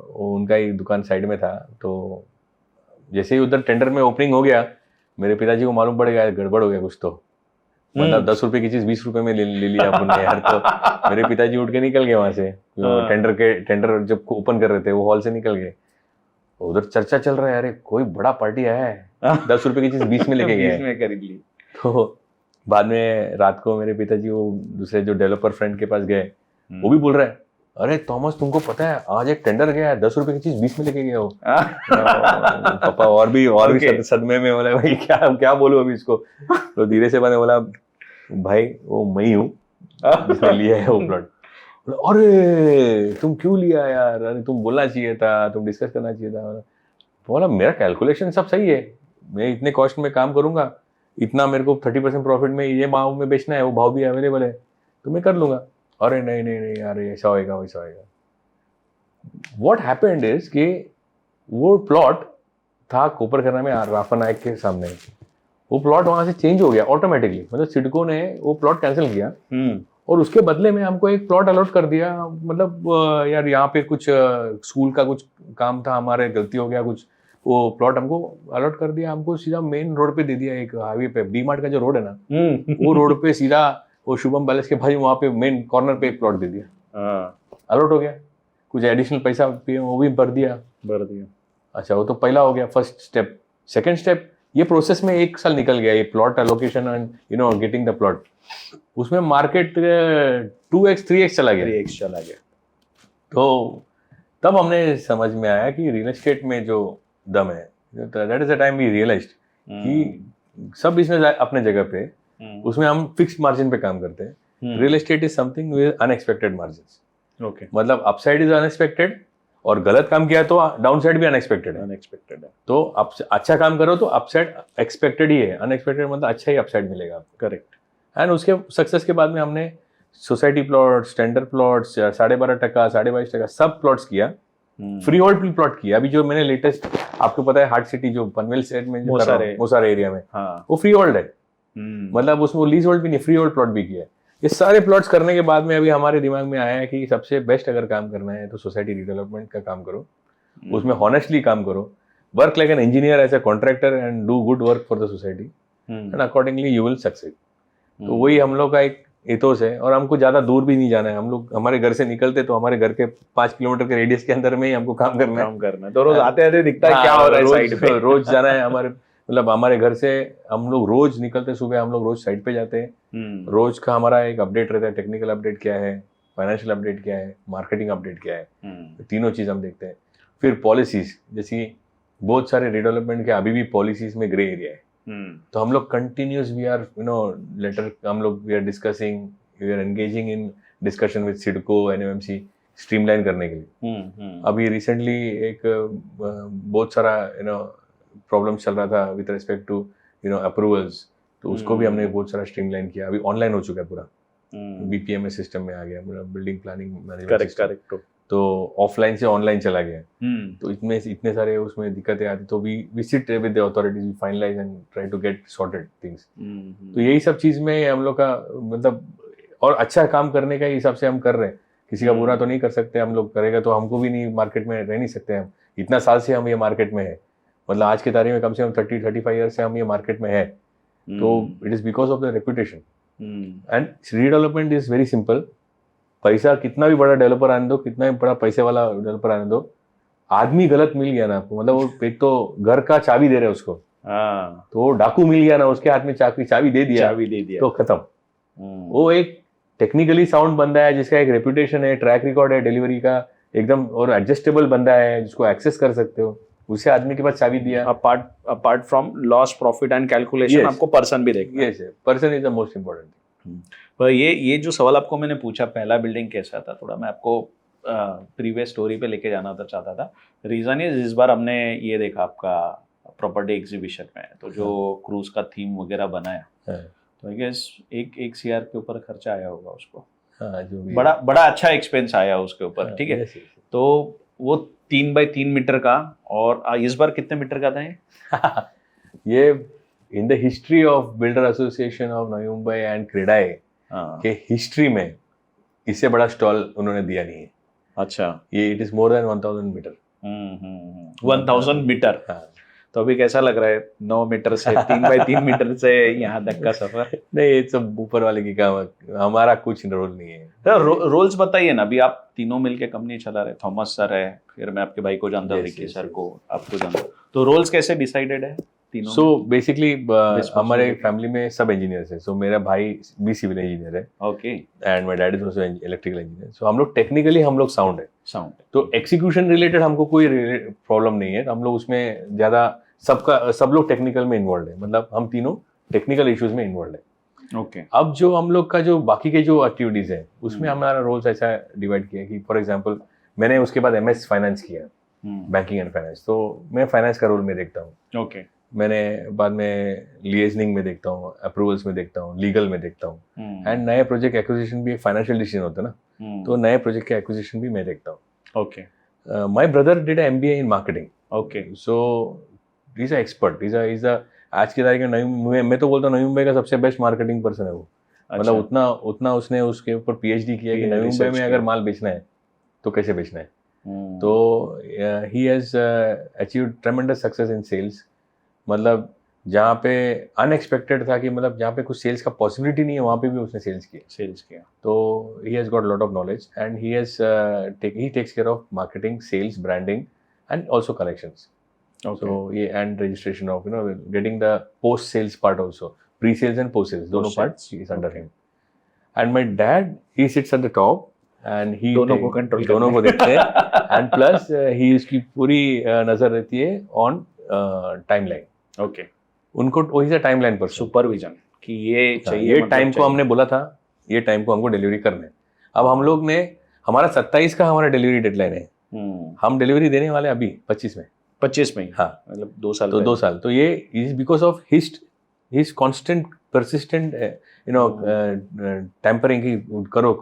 वो उनका ही दुकान साइड में था। तो जैसे ही उधर टेंडर में ओपनिंग हो गया, मेरे पिताजी को मालूम पड़ गया गड़बड़ हो गया कुछ। तो मतलब 10 रुपए की चीज 20 रुपए में ले लिया अपन ने यार। तो मेरे पिताजी उठ के निकल गए वहां से। टेंडर जब ओपन कर रहे थे वो हॉल से निकल गए। उधर चर्चा चल रहा है, अरे कोई बड़ा पार्टी आया है, 10 रुपए की चीज 20 में लेके गया 20 में खरीद ली। तो बाद में रात को मेरे पिताजी वो दूसरे जो डेवलपर फ्रेंड के पास गए, वो भी बोल रहा है, अरे थॉमस तुमको पता है आज एक टेंडर गया है, 10 रुपए की चीज 20 में लेके गया हो। पापा और भी सदमे में बोला, भाई क्या बोलूं अभी इसको। तो धीरे से मैंने बोला, भाई वो मैं ही हूँ जिसने लिया है वो प्लॉट। अरे तुम क्यों लिया यार, अरे तुम बोलना चाहिए था, तुम डिस्कस करना चाहिए था। बोला मेरा कैलकुलेशन सब सही है, मैं इतने कॉस्ट में काम करूंगा, इतना मेरे को 30% प्रॉफिट में ये भाव में बेचना है, वो भाव भी अवेलेबल है, तो मैं कर लूंगा। अरे नहीं नहीं नहीं यार ऐसा होएगा वैसा होएगा। व्हाट हैपेंड इज कि वो प्लॉट था कोपरखन्ना में राफा नायक के सामने, वो प्लॉट वहां से चेंज हो गया ऑटोमेटिकली। मतलब सिडको ने वो प्लॉट कैंसिल किया और उसके बदले में हमको एक प्लॉट अलॉट कर दिया। मतलब यार यहाँ पे कुछ स्कूल का कुछ काम था, हमारे गलती हो गया कुछ, वो प्लॉट हमको अलॉट कर दिया। हमको सीधा मेन रोड पे दे दिया, एक हाईवे पे, डी मार्ट का जो रोड है ना, वो रोड पे सीधा वो शुभम पैलेस के भाई वहाँ पे मेन कॉर्नर पे एक प्लॉट दे दिया, अलॉट हो गया। कुछ एडिशनल पैसा वो भी भर दिया। अच्छा, वो तो पहला हो गया, फर्स्ट स्टेप। सेकंड स्टेप, ये प्रोसेस में 1 साल निकल गया, ये plot allocation and getting the plot. उसमें मार्केट 2x 3x चला गया। तो तब हमने समझ में आया कि रियल एस्टेट में जो दम है, that is the time we realised कि सब बिजनेस अपने जगह पे, उसमें हम फिक्स्ड मार्जिन पे काम करते हैं। Real estate is something with unexpected margin. Okay, मतलब अपसाइड इज अनएक्सपेक्टेड और गलत काम किया तो डाउन साइड भी अनएक्सपेक्टेड है। तो अच्छा काम करो तो अपसाइड एक्सपेक्टेड ही है, अनएक्सपेक्टेड मतलब अच्छा ही अपसाइड मिलेगा आपको। करेक्ट। एंड उसके सक्सेस के बाद में हमने सोसाइटी प्लॉट्स, टेंडर प्लॉट्स, 12.5%, 22% सब प्लॉट्स किया। फ्री होल्ड प्लॉट किया। अभी जो मैंने लेटेस्ट, आपको पता है हार्ट सिटी जो पनवेल सेट में मोसार एरिया में, हाँ, वो फ्री होल्ड है। मतलब उसमें लीज होल्ड भी नहीं, फ्री होल्ड प्लॉट भी किया है। ये सारे प्लॉट्स करने के बाद में अभी हमारे दिमाग में आया है कि सबसे बेस्ट अगर काम करना है तो सोसाइटी रिडेवलपमेंट का काम करो, उसमें हॉनेस्टली काम करो, work like an engineer as a contractor and do good work for the society and accordingly you will succeed. तो वही हम लोग का एक एथोस है। और हमको ज्यादा दूर भी नहीं जाना है। हम लोग हमारे घर से निकलते तो हमारे घर के 5 किलोमीटर के रेडियस के अंदर में ही हमको काम करना है। तो रोज आते आते दिखता है क्या हो रहा है साइड पे। रोज जाना है हमारे, मतलब हमारे घर से हम लोग रोज निकलते, सुबह हम लोग रोज साइड पे जाते हैं। रोज का हमारा एक अपडेट रहता है, टेक्निकल अपडेट क्या है, फाइनेंशियल अपडेट क्या है, मार्केटिंग अपडेट क्या है, तीनों चीज हम देखते हैं। फिर पॉलिसीज, जैसे बहुत सारे रिडेवलपमेंट के अभी भी पॉलिसीज में ग्रे एरिया है। तो हम लोग कंटिन्यूस वी आर लेटर हम लोग we are discussing, we are engaging in discussion with CIDCO, NMMC streamline करने के लिए। अभी रिसेंटली एक बहुत सारा प्रॉब्लम चल रहा था विद रिस्पेक्ट टू अप्रूवल्स, तो उसको भी हमने बहुत सारा स्ट्रीमलाइन किया। अभी ऑनलाइन हो चुका है पूरा, बीपीएमएस सिस्टम में आ गया, बिल्डिंग प्लानिंग मैनेजमेंट। करेक्ट। तो ऑफलाइन से ऑनलाइन चला गया। तो इतने सारे उसमें दिक्कतें आती, तो we sit with the authorities, we finalise and try to get sorted things. तो यही सब चीज में हम लोग का मतलब, और अच्छा काम करने का हिसाब से हम कर रहे हैं। किसी का बुरा तो नहीं कर सकते हम लोग, करेगा तो हमको भी नहीं, मार्केट में रह नहीं सकते हम। इतना साल से हम ये मार्केट में है, मतलब आज की तारीख में कम से कम 30-35 ईयर से हम ये मार्केट में है। तो it is because of the reputation and redevelopment is very simple. पैसा कितना भी बड़ा डेवलपर आने दो, कितना भी बड़ा पैसे वाला डेवलपर आने दो, आदमी गलत मिल गया ना आपको, मतलब वो एक तो घर का चाबी दे रहे उसको, तो वो डाकू मिल गया ना, उसके हाथ में चाबी दे दिया तो खत्म। वो एक टेक्निकली साउंड बंदा है, जिसका एक रेपुटेशन है, ट्रैक रिकॉर्ड है डिलीवरी का एकदम, और एडजस्टेबल बंदा है जिसको एक्सेस कर सकते हो, उसे आदमी के पास चाबी दिया। Apart from loss profit and calculation, आपको पर्सन भी देखना है। Yes, person is the most important. पर ये जो सवाल आपको मैंने पूछा, पहला बिल्डिंग कैसा था, थोड़ा मैं आपको प्रीवियस स्टोरी पे लेके जाना चाहता था। रीजन इज इस बार हमने ये देखा आपका प्रॉपर्टी एग्जीबिशन में, तो जो क्रूज का थीम वगैरह बनाया, तो आई गेस 1 CR के ऊपर खर्चा आया होगा उसको। जो भी बड़ा अच्छा एक्सपेंस आया उसके ऊपर, ठीक है। तो वो 3x3 मीटर का, और इस बार कितने मीटर का था ये? ये in the history of builder association of Navi Mumbai and CREDAI हाँ, के हिस्ट्री में इससे बड़ा स्टॉल उन्होंने दिया नहीं है। अच्छा। ये it is more than 1000 metre. 1000 metre. हाँ। तो अभी कैसा लग रहा है 9 मीटर से 3x3 मीटर से यहाँ तक का सफर? नहीं, ये सब ऊपर वाले की काम है, हमारा कुछ रोल नहीं है। तो रोल्स बताइए ना, अभी आप तीनों मिलके कंपनी चला रहे, थॉमस सर है, फिर मैं आपके भाई को जानता हूँ, Yes, Ricky yes, sir yes. को, आपको जानता हूँ, तो रोल्स कैसे डिसाइडेड है तीनों सो बेसिकली हमारे Responsibility. फैमिली में सब इंजीनियर्स हैं। सो मेरा भाई भी सिविल इंजीनियर है में? Okay, and my dad is also electrical engineer. So हम लोग टेक्निकली हम लोग साउंड है, साउंड। तो एक्सिक्यूशन रिलेटेड हमको कोई प्रॉब्लम नहीं है। हम लोग उसमें ज्यादा सब लोग टेक्निकल में इन्वॉल्व है, मतलब हम तीनों टेक्निकल इश्यूज में इन्वॉल्व है। ओके, अब जो हम लोग का जो बाकी के जो एक्टिविटीज है उसमें हमारा रोल्स ऐसा डिवाइड किया कि फॉर एग्जांपल मैंने उसके बाद एमएस फाइनेंस किया, बैंकिंग एंड फाइनेंस, तो मैं फाइनेंस का रोल में देखता हूँ। ओके, मैंने बाद में लिएजनिंग में देखता हूँ, अप्रूवल्स में देखता हूँ, लीगल में देखता हूँ, एंड नए प्रोजेक्ट एक्विजिशन भी एक फाइनेंशियल डिसीजन होता है ना, तो नए प्रोजेक्ट के एक्विजिशन भी मैं देखता हूँ। Okay, my brother did MBA in marketing, okay, so he is expert, is आज की तारीख में मैं तो बोलता हूँ नवी मुंबई का सबसे बेस्ट मार्केटिंग पर्सन है वो। मतलब उतना उसने उसके ऊपर पीएचडी किया कि नवी मुंबई में अगर माल बेचना है तो कैसे बेचना है। तो he has achieved tremendous success in sales. मतलब जहाँ पे अनएक्सपेक्टेड था कि मतलब जहाँ पे कुछ सेल्स का पॉसिबिलिटी नहीं है वहाँ पे भी उसने सेल्स किया। तो he has got lot of knowledge and he takes care of marketing, sales, branding and also collections. So yeah, and registration of getting the post sales part also, pre-sales and post-sales, दोनों parts is under him. And my dad, he sits at the top and he दोनों को कंट्रोल, दोनों को देखते हैं and plus he उसकी पूरी नजर रहती है on timeline. ओके, उनको वही सा टाइमलाइन पर सुपरविजन कि ये चाहिए, ये टाइम को हमने बोला था, ये टाइम को हमको डिलीवरी करना है। अब हम लोग ने हमारा 27 का हमारा डिलीवरी डेडलाइन है, हम डिलीवरी देने वाले अभी 25 में। 25 में? हाँ, मतलब 2 साल। तो 2 साल तो ये is because of his constant persistent tempering की करो।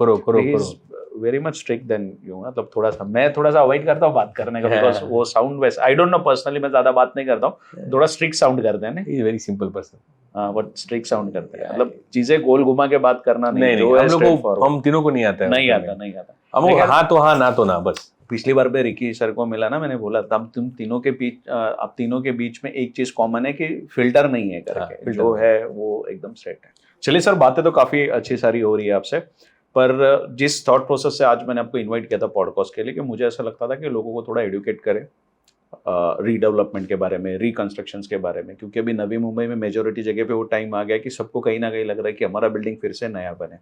Very much strict than you, मतलब मैं थोड़ा सा अवॉइड करता हूँ बात करने का, बिकॉज वो साउंड वैसे, आई डोंट नो, पर्सनली मैं ज्यादा बात नहीं करता हूँ, थोड़ा स्ट्रिक्ट साउंड करते हैं ना। He is very simple person, हाँ, बट स्ट्रिक्ट साउंड करते हैं, मतलब चीजें गोल घुमा के बात करना नहीं, हम लोग को, हम तीनों को नहीं आता है, नहीं आता। हमको हाँ तो हाँ, ना तो ना, बस। पिछली बार पे रिकी सर को मिला ना, मैंने बोला तब तुम तीनों के बीच, अब तीनों के बीच में एक चीज कॉमन है कि फिल्टर नहीं है करके, जो है वो एकदम स्ट्रेट है। चलिए सर, बातें तो काफी अच्छी सारी हो रही है आपसे, पर जिस थॉट प्रोसेस से आज मैंने आपको इनवाइट किया था पॉडकास्ट के लिए, कि मुझे ऐसा लगता था कि लोगों को थोड़ा एडुकेट करें रीडेवलपमेंट के बारे में, रिकंस्ट्रक्शन के बारे में, क्योंकि अभी नवी मुंबई में मेजोरिटी जगह पे वो टाइम आ गया कि सबको कहीं ना कहीं लग रहा है कि हमारा बिल्डिंग फिर से नया बने,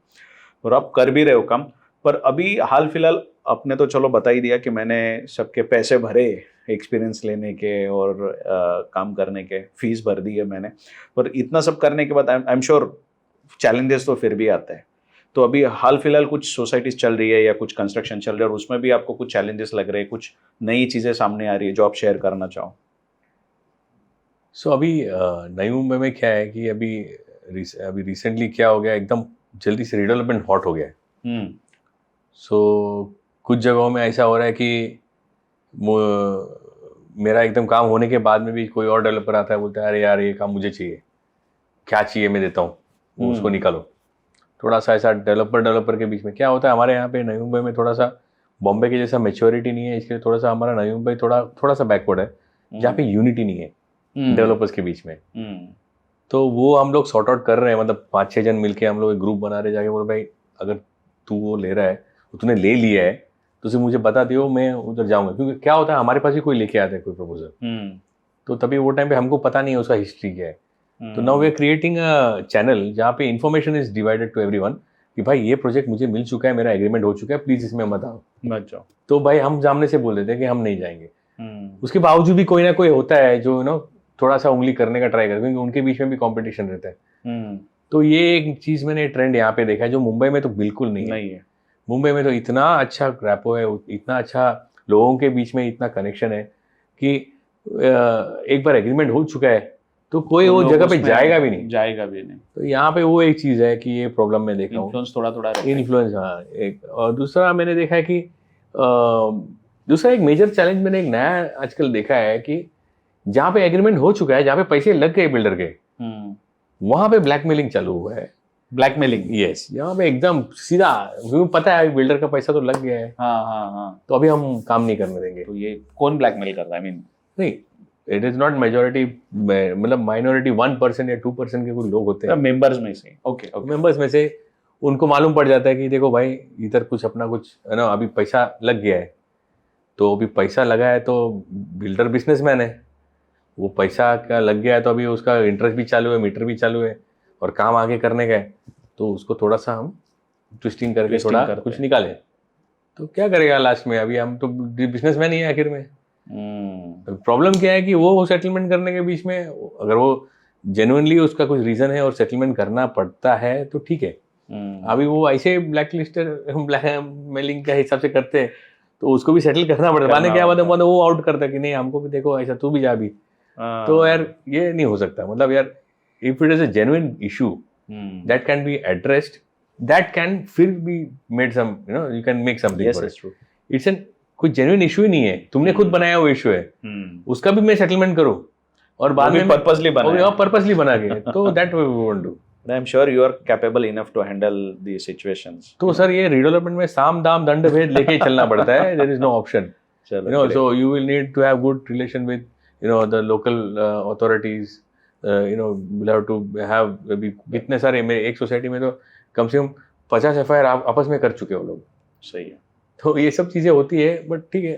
और आप कर भी रहे हो काम। पर अभी हाल फिलहाल आपने तो चलो बता ही दिया कि मैंने सबके पैसे भरे एक्सपीरियंस लेने के और काम करने के, फीस भर दी है मैंने, पर इतना सब करने के बाद आई एम श्योर चैलेंजेस तो फिर भी आते हैं। तो अभी हाल फिलहाल कुछ सोसाइटीज चल रही है या कुछ कंस्ट्रक्शन चल रहा है और उसमें भी आपको कुछ चैलेंजेस लग रहे हैं, कुछ नई चीज़ें सामने आ रही है जो आप शेयर करना चाहो? सो अभी नई मुंबई में क्या है कि अभी रिसेंटली क्या हो गया, एकदम जल्दी से रीडेवलपमेंट हॉट हो गया है। सो कुछ जगहों में ऐसा हो रहा है कि मेरा एकदम काम होने के बाद में भी कोई और डेवलपर आता है, बोलता है अरे यार ये काम मुझे चाहिए, क्या चाहिए मैं देता हूँ, उसको निकालो। थोड़ा सा ऐसा डेवलपर के बीच में क्या होता है, हमारे यहाँ पे नई मुंबई में थोड़ा सा बॉम्बे के जैसा मैच्योरिटी नहीं है, इसलिए थोड़ा सा हमारा नई मुंबई थोड़ा सा बैकवर्ड है, जहाँ पे यूनिटी नहीं है डेवलपर्स के बीच में। तो वो हम लोग सॉर्ट आउट कर रहे हैं, मतलब 5-6 जन मिलके हम लोग एक ग्रुप बना रहे, जाके बोले भाई अगर तू वो ले रहा है, तूने ले लिया है, तो उसे मुझे बता दियो, मैं उधर जाऊंगा। क्योंकि क्या होता है, हमारे पास भी कोई लेके आता है कोई प्रपोजल, तो तभी वो टाइम पे हमको पता नहीं है उसका हिस्ट्री क्या है। तो now we are creating a channel जहाँ पे information is divided to everyone कि भाई ये प्रोजेक्ट मुझे मिल चुका है, मेरा एग्रीमेंट हो चुका है, प्लीज इसमें मत आओ। तो भाई हम सामने से बोल देते हैं कि हम नहीं जाएंगे। उसके बावजूद भी कोई ना कोई होता है जो थोड़ा सा उंगली करने का ट्राई करते हैं, क्योंकि उनके बीच में भी कंपटीशन रहता है। तो ये एक चीज मैंने ट्रेंड यहाँ पे देखा है जो मुंबई में तो बिल्कुल नहीं है। मुंबई में तो इतना अच्छा रैपो है, इतना अच्छा लोगों के बीच में इतना कनेक्शन है कि एक बार एग्रीमेंट हो चुका है तो कोई वो जगह पे जाएगा भी नहीं। तो यहाँ पे वो एक चीज है कि ये प्रॉब्लम मैं देख रहा हूँ, इन्फ्लुएंस थोड़ा इन्फ्लुएंस। हाँ, एक और दूसरा मैंने देखा है कि दूसरा एक मेजर चैलेंज मैंने एक नया आजकल देखा है कि जहाँ पे एग्रीमेंट हो चुका है, जहाँ पे पैसे लग गए बिल्डर के, वहां पे ब्लैकमेलिंग चालू हुआ है। ब्लैकमेलिंग, यस, यहाँ पे एकदम सीधा, क्योंकि पता है बिल्डर का पैसा तो लग गया है, हाँ, तो अभी हम काम नहीं करने देंगे। तो ये कौन ब्लैकमेल कर रहा है? आई मीन नहीं, इट इज नॉट मेजोरिटी, मतलब माइनॉरिटी 1% या 2% के कुछ लोग होते हैं मेंबर्स में से। ओके, मेंबर्स में से उनको मालूम पड़ जाता है कि देखो भाई इधर कुछ अपना कुछ है ना, अभी पैसा लग गया है, तो अभी पैसा लगा है तो बिल्डर बिजनेसमैन है, वो पैसा क्या लग गया है तो अभी उसका इंटरेस्ट भी चालू है, मीटर भी चालू है और काम आगे करने का है, तो उसको थोड़ा सा हम ट्विस्टिंग करके थोड़ा कुछ निकाले, तो क्या करेगा लास्ट में? अभी हम तो बिजनेसमैन ही है आखिर में। प्रॉब्लम क्या है कि वो सेटलमेंट करने के बीच में अगर वो जेन्युइनली उसका कुछ रीजन है और सेटलमेंट करना पड़ता है तो ठीक है। अभी वो ऐसे ब्लैक मेलिंग के हिसाब से करते हैं तो उसको भी सेटल करना पड़ता है। बाद में क्या मतलब वो आउट करता है कि नहीं हमको भी देखो ऐसा तू भी जा भी, तो यार ये नहीं हो सकता। मतलब यार if it is a genuine issue that can be addressed, that can फिर be made some, you know, you can make something for it. It's an कोई जेन्युइन इशू ही नहीं है, तुमने खुद बनाया हुआ इशू है, उसका भी मैं सेटलमेंट करूं और बाद में पर्पसली बना के, तो that we won't do. I am sure you are capable enough to handle these situations. तो सर ये रीडेवलपमेंट में साम दाम दंड भेद लेके ही चलना पड़ता है, there is no option, you know, so you will need to have good relation with, you know, the local authorities, you know, will have to have, कितने सारे मेरे एक सोसाइटी में तो कम से कम 50 FIR आपस में कर चुके हो लोग। सही है, तो ये सब चीजें होती है, बट ठीक है,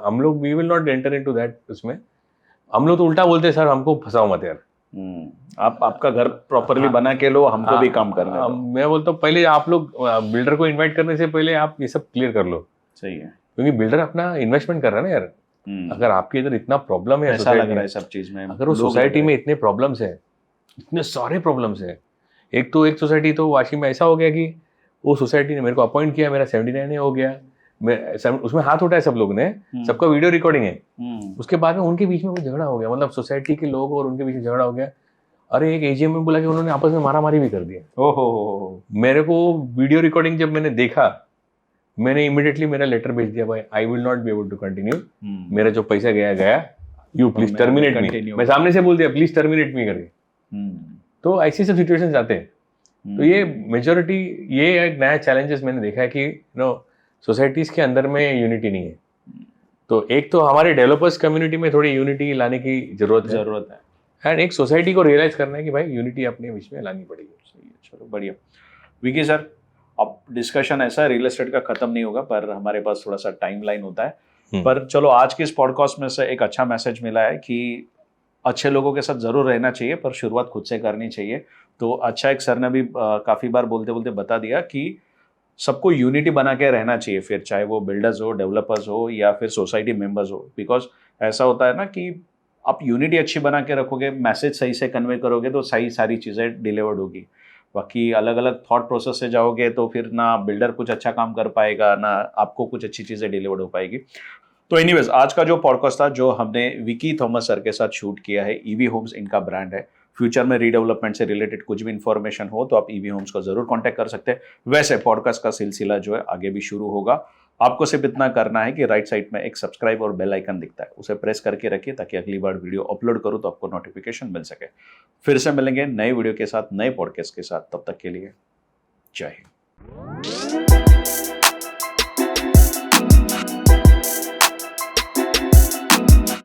हम लोग we will not enter into that. उसमें हम लोग तो उल्टा बोलते हैं, सर हमको फंसाओ मत यार, आप आपका घर प्रॉपरली बना के लो, हमको भी काम करना है। मैं बोलता हूँ पहले आप लोग बिल्डर को इनवाइट करने से पहले आप ये सब क्लियर कर लो। सही है, क्योंकि बिल्डर अपना इन्वेस्टमेंट कर रहा है ना यार। अगर आपके इधर इतना प्रॉब्लम है, ऐसा लग रहा है सब चीज में, अगर वो सोसाइटी में इतने प्रॉब्लम्स है, इतने सारे प्रॉब्लम्स है, एक सोसाइटी तो वाशी में ऐसा हो गया कि वो सोसाइटी ने मेरे को अपॉइंट किया, मेरा 79 हो गया, उसमें हाथ उठाया सब लोग ने, सबका वीडियो रिकॉर्डिंग है। उसके बाद में उनके बीच में कोई झगड़ा हो गया, मतलब सोसाइटी के लोग और उनके बीच में झगड़ा हो गया। अरे एक एजीएम में बोला कि उन्होंने आपस में मारामारी भी कर दिया। ओहो, मेरे को वीडियो रिकॉर्डिंग जब मैंने देखा, मैंने इमीडिएटली मेरा लेटर भेज दिया, भाई I will not be able to continue, मेरा जो पैसा गया, यू प्लीज टर्मिनेट मी। मैं सामने से बोल दिया प्लीज टर्मिनेट मी करके। तो ऐसी सब सिचुएशंस आते हैं। तो ये मेजोरिटी, ये एक नया चैलेंजेस मैंने देखा है कि नो सोसाइटीज के अंदर में यूनिटी नहीं है। तो एक तो हमारे डेवलपर्स कम्युनिटी में थोड़ी यूनिटी लाने की जरूरत है, एंड एक सोसाइटी को रियलाइज करना है कि भाई यूनिटी अपने बीच में लानी पड़ेगी। सही है, चलो बढ़िया। विकी सर, अब डिस्कशन ऐसा है, रियल एस्टेट का खत्म नहीं होगा, पर हमारे पास थोड़ा सा टाइमलाइन होता है। पर चलो आज के इस पॉडकास्ट में से एक अच्छा मैसेज मिला है कि अच्छे लोगों के साथ जरूर रहना चाहिए, पर शुरुआत खुद से करनी चाहिए। तो अच्छा, एक सर ने भी काफी बार बोलते बोलते बता दिया कि सबको यूनिटी बना के रहना चाहिए, फिर चाहे वो बिल्डर्स हो, डेवलपर्स हो या फिर सोसाइटी मेंबर्स हो। बिकॉज ऐसा होता है ना कि आप यूनिटी अच्छी बना के रखोगे, मैसेज सही से कन्वे करोगे तो सही सारी चीज़ें डिलीवर्ड होगी। बाकी अलग अलग थॉट प्रोसेस से जाओगे तो फिर ना बिल्डर कुछ अच्छा काम कर पाएगा, ना आपको कुछ अच्छी चीज़ें डिलीवर्ड हो पाएगी। तो एनीवेज, आज का जो पॉडकास्ट था, जो हमने विकी थॉमस सर के साथ शूट किया है, ईवी होम्स इनका ब्रांड है। फ्यूचर में रीडेवलपमेंट से रिलेटेड कुछ भी इन्फॉर्मेशन हो तो आप ईवी होम्स को जरूर कांटेक्ट कर सकते हैं। वैसे पॉडकास्ट का सिलसिला जो है आगे भी शुरू होगा। आपको सिर्फ इतना करना है कि राइट साइड में एक सब्सक्राइब और बेल आइकन दिखता है, उसे प्रेस करके रखिए ताकि अगली बार वीडियो अपलोड करूं तो आपको नोटिफिकेशन मिल सके। फिर से मिलेंगे नए वीडियो के साथ, नए पॉडकास्ट के साथ। तब तक के लिए जय हिंद।